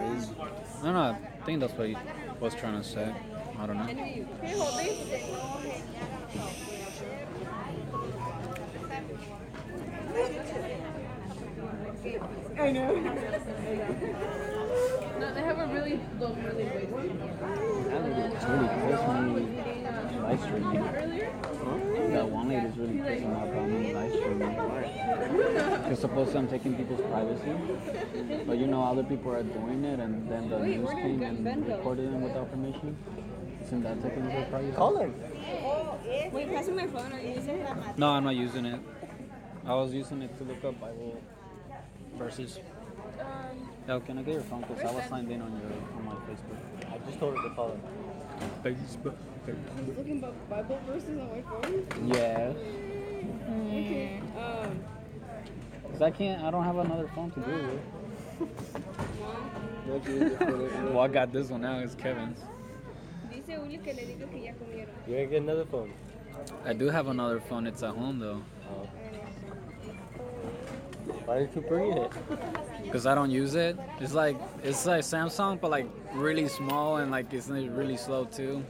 Speaker 1: No, I think that's what he was trying to say. I don't know.
Speaker 2: I know.
Speaker 5: No, they have those really big ones.
Speaker 1: It's really close me live streaming.
Speaker 5: Earlier?
Speaker 1: The only FORTNITE is really pissing me off on the live streaming. Because supposedly I'm taking people's privacy. But you know, other people are doing it and then the news came and recorded them without permission. Isn't that taking their privacy?
Speaker 8: Call him.
Speaker 2: Wait, pass me my phone. Are you using it?
Speaker 1: No, I'm not using it. I was using it to look up Bible verses. Yo, can I get your phone? Because I was signed in on my Facebook.
Speaker 8: I just told her to call him.
Speaker 1: Facebook.
Speaker 2: I was looking up Bible verses on my phone.
Speaker 1: Yeah.
Speaker 2: Okay.
Speaker 1: Cause I don't have another phone to do it. Well, I got this one now. It's Kevin's.
Speaker 2: Dice Uli que le digo que ya comieron.
Speaker 8: You're gonna get another phone.
Speaker 1: I do have another phone. It's at home though.
Speaker 8: Why didn't you bring it?
Speaker 1: Cause I don't use it. It's like Samsung, but like really small and like it's really slow too.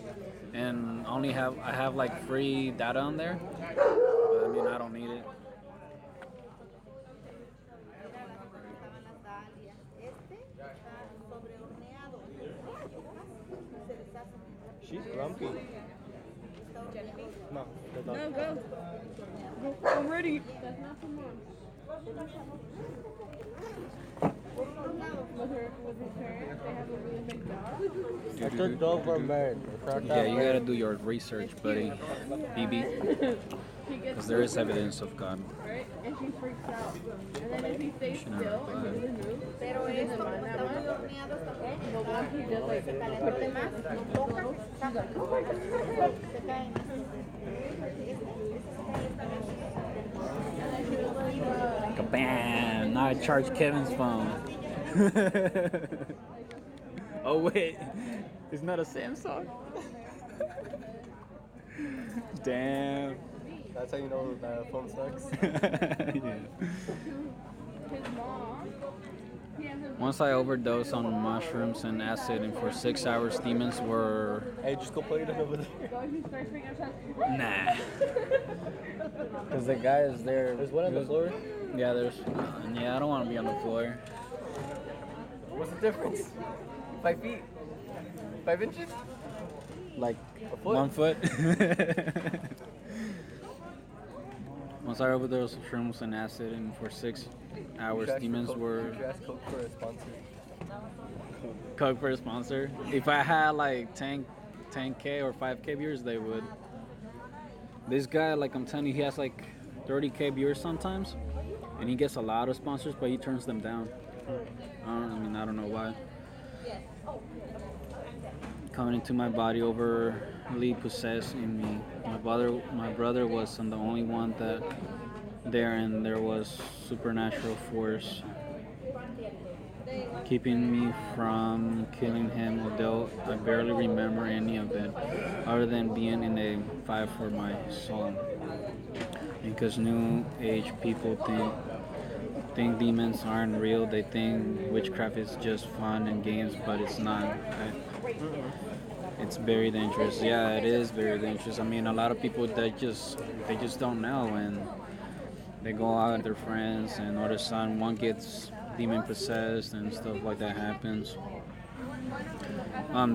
Speaker 1: And I have like free data on there. But I mean, I don't need it.
Speaker 8: She's grumpy. No, the dog.
Speaker 2: No, go. I'm ready.
Speaker 5: That's not for mom. With her parents, they have a really big dog.
Speaker 8: That's the dog were married.
Speaker 1: Yeah, you gotta do your research, buddy. BB. Because there is evidence of God.
Speaker 5: Right? And she freaks out. And then if he stays still and he doesn't move, he doesn't mind that much. But once he does like put them out, she's like, oh my God.
Speaker 1: Bam! Now I charge Kevin's phone. Oh wait, it's not a Samsung. Damn.
Speaker 8: That's how you know the phone sucks.
Speaker 1: Yeah. Once I overdosed on mushrooms and acid, and for 6 hours, demons were.
Speaker 8: Hey, just go play it over there.
Speaker 1: Nah. Because the guy is there.
Speaker 8: There's one on the floor.
Speaker 1: Yeah, there's. Yeah, I don't want to be on the floor.
Speaker 8: What's the difference? 5 feet? 5 inches?
Speaker 1: Like
Speaker 8: A foot?
Speaker 1: 1 foot. Once I overdosed shrooms and acid, and for 6 hours, demons were.
Speaker 8: You ask Coke for a sponsor.
Speaker 1: Coke for a sponsor. If I had like 10K or 5K viewers, they would. This guy, like I'm telling you, he has like 30K viewers sometimes, and he gets a lot of sponsors, but he turns them down. I don't know why. Coming into my body, overly possessing me. My brother wasn't the only one and there was supernatural force keeping me from killing him, although I barely remember any of it, other than being in a fight for my soul. Because New Age people think demons aren't real. They think witchcraft is just fun and games, but it's not. It's very dangerous. Yeah, it is very dangerous. I mean, a lot of people they just don't know, and they go out with their friends, and all of a sudden one gets demon possessed and stuff like that happens.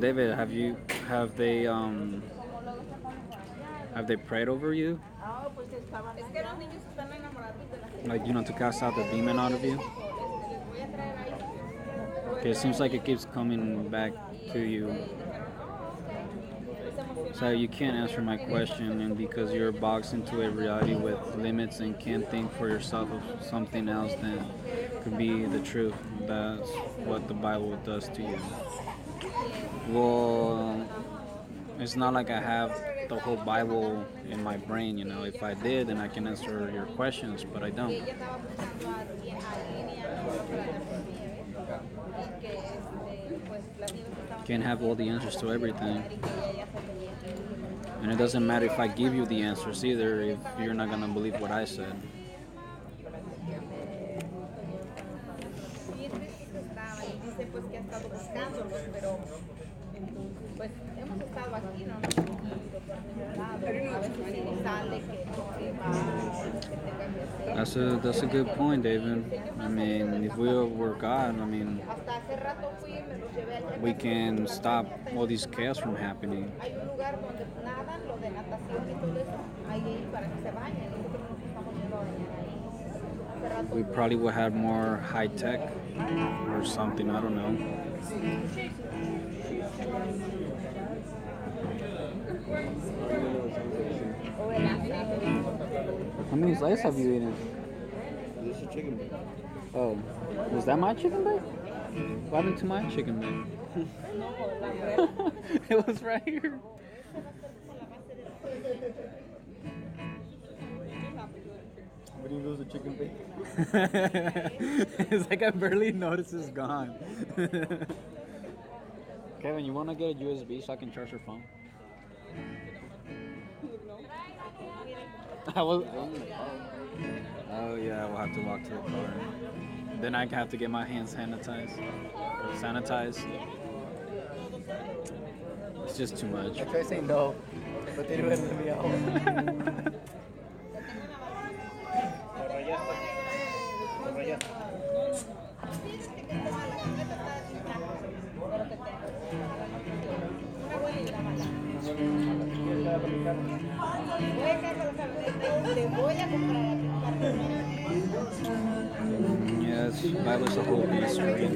Speaker 1: David, have they prayed over you? Like, to cast out the demon out of you? Okay, it seems like it keeps coming back to you. So you can't answer my question, and because you're boxed into a reality with limits and can't think for yourself of something else that could be the truth. That's what the Bible does to you. Well, it's not like I have the whole Bible in my brain, If I did, then I can answer your questions, but I don't. Can't have all the answers to everything. And it doesn't matter if I give you the answers either, if you're not gonna believe what I said. That's a good point, David. I mean, if we were God, I mean, we can stop all these chaos from happening. We probably would have more high tech or something. I don't know. How many slices have you eaten?
Speaker 3: This is chicken bake.
Speaker 1: Oh, was that my chicken bake? What happened to my chicken bake? It was right here.
Speaker 6: What do you lose the chicken bake?
Speaker 1: It's like I barely noticed it's gone. Kevin, you want to get a USB so I can charge your phone? Oh yeah, we'll have to walk to the car. Then I have to get my hands sanitized. It's just too much.
Speaker 6: I tried saying no, but they didn't let me out.
Speaker 1: Yeah, Bible's a whole mystery.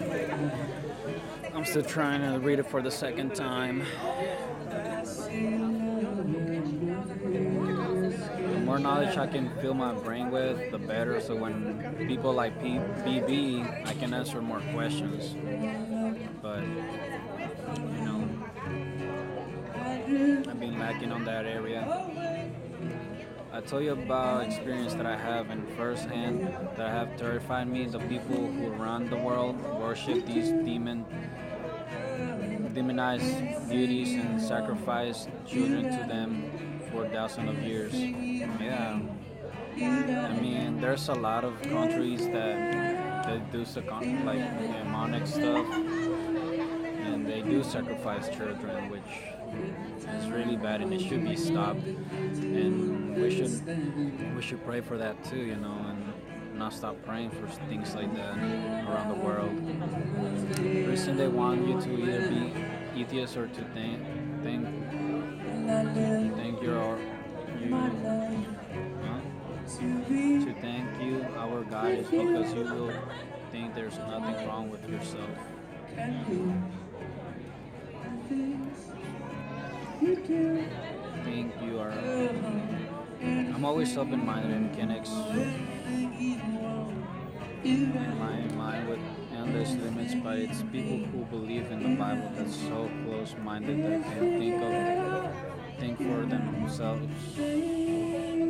Speaker 1: I'm still trying to read it for the second time. The more knowledge I can fill my brain with, the better. So when people like BB, I can answer more questions. But, you know, I've been lacking on that area. I told you about experience that I have in firsthand that have terrified me. The people who run the world worship these demonized deities and sacrifice children to them for thousands of years. Yeah, I mean, there's a lot of countries that do like demonic stuff, and they do sacrifice children, which is really bad, and it should be stopped. And we should pray for that too, you know, and not stop praying for things like that around the world. Reason they want you to either be atheist or to think to thank you, our God, is because you will think there's nothing wrong with yourself. Think you are. I'm always open-minded and can my mind with endless limits, but it's people who believe in the Bible that's so close-minded that can think for themselves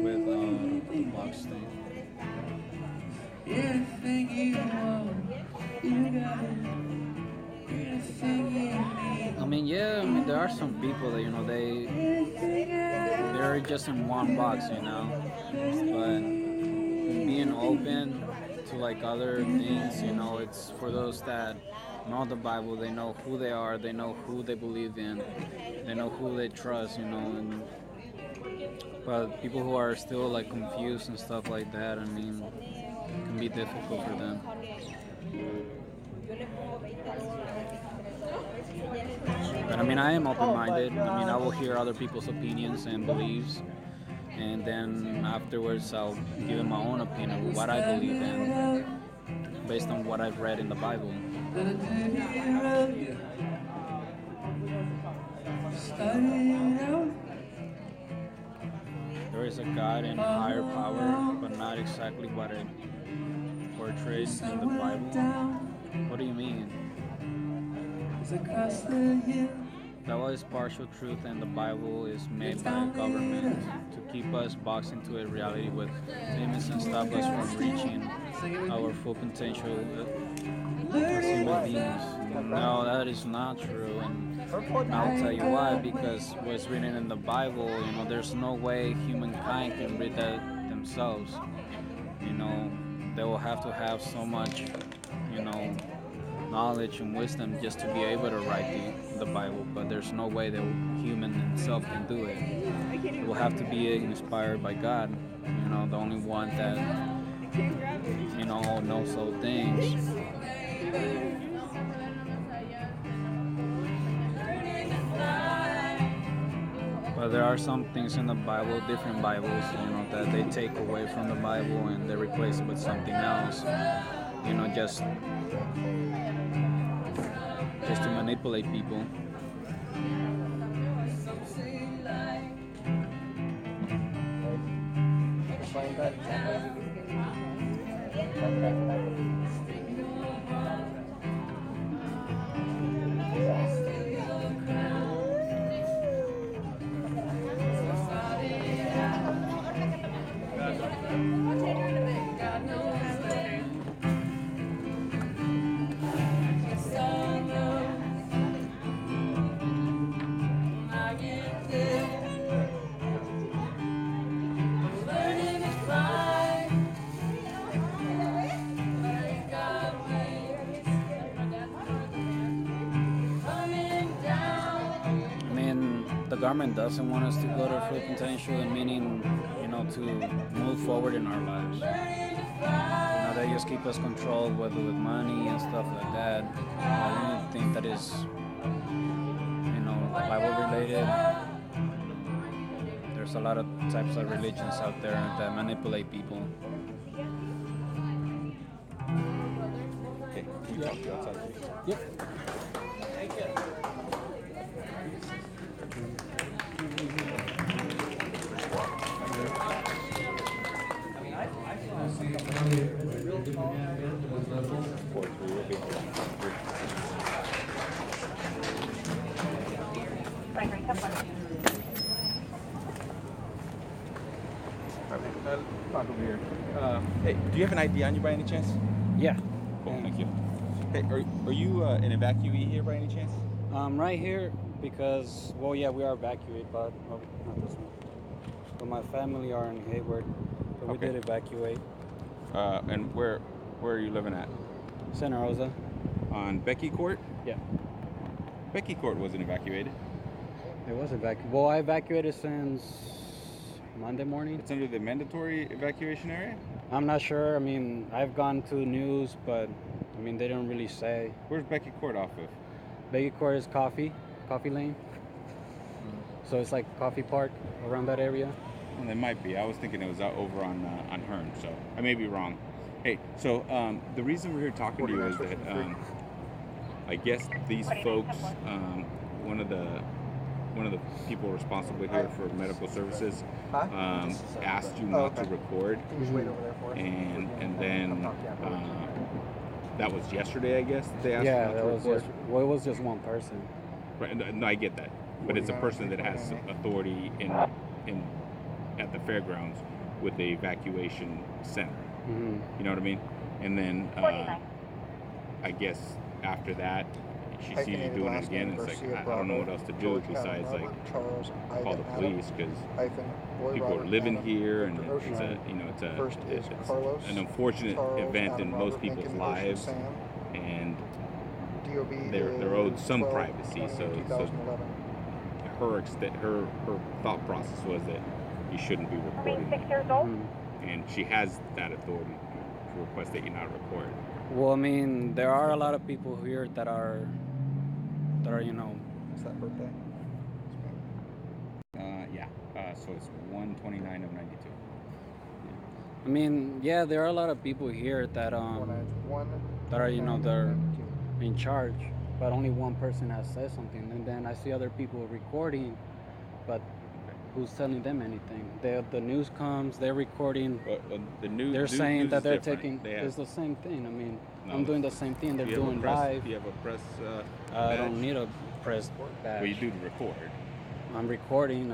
Speaker 1: with the box thing. I mean, yeah, I mean, there are some people that, you know, they're just in one box, you know, but being open to like other things, you know, it's for those that know the Bible. They know who they are, they know who they believe in, they know who they trust, you know, but people who are still like confused and stuff like that, I mean, it can be difficult for them. But I mean, I am open-minded. I mean, I will hear other people's opinions and beliefs, and then afterwards I'll give my own opinion of what I believe in based on what I've read in the Bible. There is a God and higher power, but not exactly what it portrays in the Bible. What do you mean? That is partial truth, and the Bible is made by a government to keep us boxed into a reality with limits and stop us from reaching our full potential as human beings. No, that is not true, and I'll tell you why. Because what's written in the Bible, you know, there's no way humankind can read that themselves. You know, they will have to have so much, you know, knowledge and wisdom just to be able to write the Bible, but there's no way that human himself can do it. It will have to be inspired by God, you know, the only one that no-so things. But there are some things in the Bible, different Bibles, that they take away from the Bible and they replace it with something else. Just to manipulate people. The government doesn't want us to go to full potential, and meaning, to move forward in our lives. They just keep us controlled, whether with money and stuff like that. Anything that is, Bible related. There's a lot of types of religions out there that manipulate people.
Speaker 12: Okay, can you talk to you outside, please?
Speaker 1: Yep.
Speaker 12: Talk over here. Hey, do you have an ID on you by any chance?
Speaker 1: Yeah.
Speaker 12: Cool, thank you. Hey, are you an evacuee here by any chance?
Speaker 1: Right here because, we are evacuated, but not this one. But my family are in Hayward, so we did evacuate.
Speaker 12: And where are you living at?
Speaker 1: Santa Rosa.
Speaker 12: On Becky Court?
Speaker 1: Yeah.
Speaker 12: Becky Court wasn't evacuated.
Speaker 1: It was evacuated. Well, I evacuated since Monday morning.
Speaker 12: It's under the mandatory evacuation area?
Speaker 1: I'm not sure. I've gone to news, but they didn't really say.
Speaker 12: Where's Becky Court off of?
Speaker 1: Becky Court is Coffee Lane. So it's like Coffee Park around that area.
Speaker 12: Well, it might be. I was thinking it was out over on Hearn, so I may be wrong. Hey, so the reason we're here talking to you is that I guess these folks, one of the people responsible here for medical services, asked you not to record, and then that was yesterday, I guess. They asked you not to record.
Speaker 1: It was just one person.
Speaker 12: Right, no, I get that, but it's a person that has authority in at the fairgrounds with the evacuation center.
Speaker 1: Mm-hmm.
Speaker 12: You know what I mean? And then I guess after that, she sees you doing it again. It's like I don't know what else to do besides call the police because people are living here, and it's an unfortunate event in most people's lives, and they're owed some privacy. So her thought process was that you shouldn't be recording.
Speaker 13: 6 years old.
Speaker 12: And she has that authority to request that you not record.
Speaker 1: Well, there are a lot of people here that are
Speaker 14: It's that birthday?
Speaker 12: Yeah. So it's 1/29 of 92.
Speaker 1: There are a lot of people here that are they're in charge, but only one person has said something, and then I see other people recording, but who's telling them anything? The news comes, they're recording.
Speaker 12: The news.
Speaker 1: They're saying that they're
Speaker 12: different.
Speaker 1: taking. It's the same thing.
Speaker 12: No,
Speaker 1: I'm doing the same thing. They're doing live.
Speaker 12: Do you have a press?
Speaker 1: I don't need a press badge.
Speaker 12: Well, you do to record.
Speaker 1: I'm recording.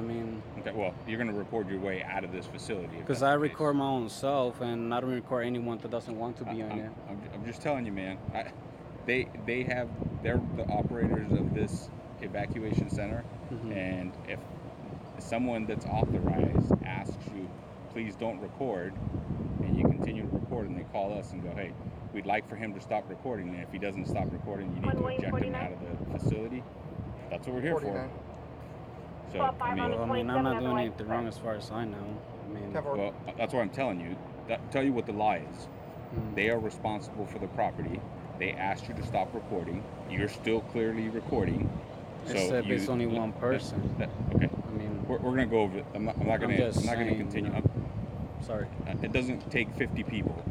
Speaker 12: Okay. Well, you're gonna record your way out of this facility.
Speaker 1: Because I record my own self, and I don't record anyone that doesn't want to be on it.
Speaker 12: I'm just telling you, man. They're the operators of this evacuation center, and if someone that's authorized asks you, please don't record, and you continue to record, and they call us and go, hey, we'd like for him to stop recording, and if he doesn't stop recording, you need to eject him out of the facility. That's what we're here for. So,
Speaker 1: I'm not doing anything wrong as far as I know.
Speaker 12: Well, that's what I'm telling you. tell you what the law is. They are responsible for the property. They asked you to stop recording. You're still clearly recording.
Speaker 1: Except it's only one person.
Speaker 12: Okay.
Speaker 1: I mean,
Speaker 12: we're gonna go over it. I'm not gonna continue.
Speaker 1: Sorry.
Speaker 12: It doesn't take 50 people.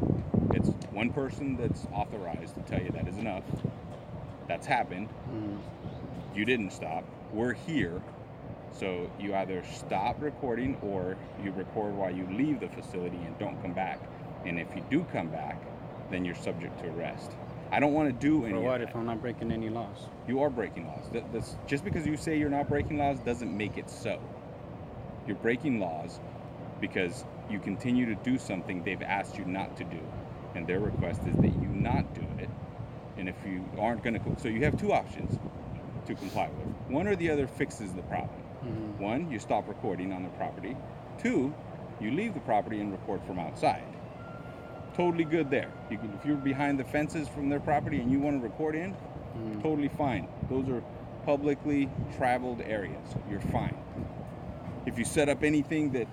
Speaker 12: It's one person that's authorized to tell you that is enough. That's happened. You didn't stop. We're here. So you either stop recording or you record while you leave the facility and don't come back. And if you do come back, then you're subject to arrest. I don't want to do any
Speaker 1: of that. What
Speaker 12: if
Speaker 1: I'm not breaking any laws?
Speaker 12: You are breaking laws. That's, just because you say you're not breaking laws doesn't make it so. You're breaking laws because you continue to do something they've asked you not to do. And their request is that you not do it. And if you aren't going to... So you have two options to comply with. One or the other fixes the problem. One, you stop recording on the property. Two, you leave the property and record from outside. Totally good there. You can, if you're behind the fences from their property and you want to record in, totally fine. Those are publicly traveled areas. You're fine. If you set up anything that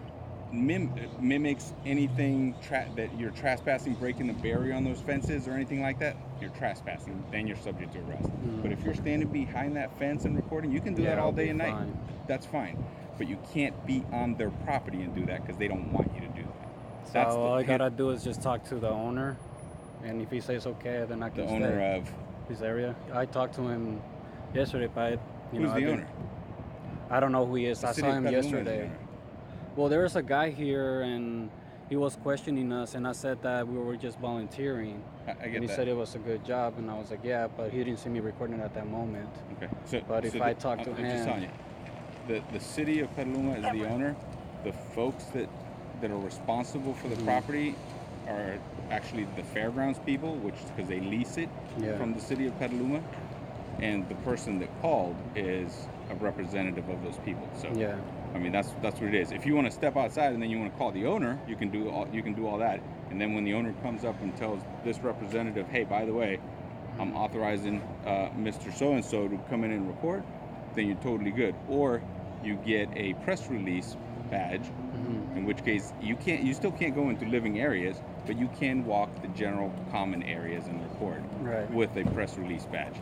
Speaker 12: mimics anything that you're trespassing, breaking the barrier on those fences or anything like that, you're trespassing. Then you're subject to arrest. But if you're standing behind that fence and recording, you can do that all day and night. That's fine. But you can't be on their property and do that because they don't want you to do that.
Speaker 1: So all I gotta do is just talk to the owner, and if he says okay, then I can
Speaker 12: stay. The owner of
Speaker 1: his area. I talked to him yesterday, but
Speaker 12: who's the owner?
Speaker 1: I don't know who he is. I saw him yesterday. Well, there was a guy here, and he was questioning us, and I said that we were just volunteering. And he said it was a good job, and I was like, yeah, but he didn't see me recording at that moment.
Speaker 12: Okay. So,
Speaker 1: but if I talk to him,
Speaker 12: just telling you, the city of Petaluma is the owner. The folks that are responsible for the property are actually the fairgrounds people, which is because they lease it from the city of Petaluma, and the person that called is a representative of those people. So I mean that's what it is. If you want to step outside and then you want to call the owner, you can do all that. And then when the owner comes up and tells this representative, hey, by the way, I'm authorizing Mr. So-and-so to come in and record, then you're totally good. Or you get a press release badge, in which case you still can't go into living areas, but you can walk the general common areas and record with a press release badge.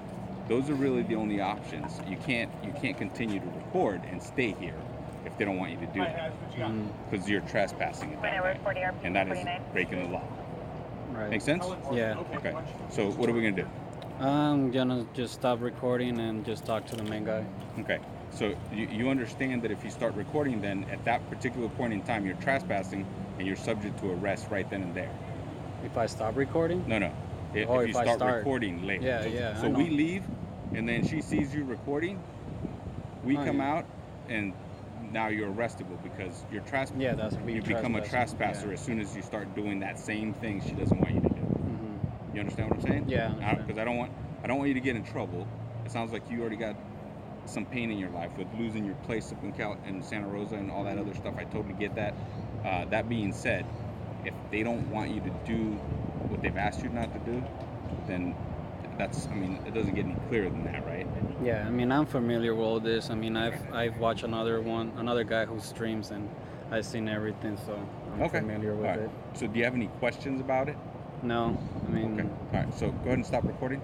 Speaker 12: Those are really the only options. You can't continue to record and stay here if they don't want you to do that, because you're trespassing at that point, and that is breaking the law. Make sense?
Speaker 1: Yeah.
Speaker 12: Okay. So what are we gonna do?
Speaker 1: I'm gonna just stop recording and just talk to the main guy.
Speaker 12: Okay. So you understand that if you start recording, then at that particular point in time, you're trespassing and you're subject to arrest right then and there.
Speaker 1: If I stop recording?
Speaker 12: No. If you start recording later.
Speaker 1: Yeah.
Speaker 12: So we leave, and then she sees you recording. We come out, and now you're arrestable because you're trespassing.
Speaker 1: Yeah, that's
Speaker 12: you become a trespasser as soon as you start doing that same thing she doesn't want you to do. You understand what I'm saying?
Speaker 1: Yeah.
Speaker 12: Because I don't want you to get in trouble. It sounds like you already got some pain in your life with losing your place up in Santa Rosa and all that other stuff. I totally get that. That being said, if they don't want you to do what they've asked you not to do, then it doesn't get any clearer than that, right?
Speaker 1: Yeah, I mean, I'm familiar with all this. I mean, I've watched another guy who streams, and I've seen everything, so I'm familiar with it.
Speaker 12: So do you have any questions about it?
Speaker 1: No, I mean...
Speaker 12: Okay, all right, so go ahead and stop recording.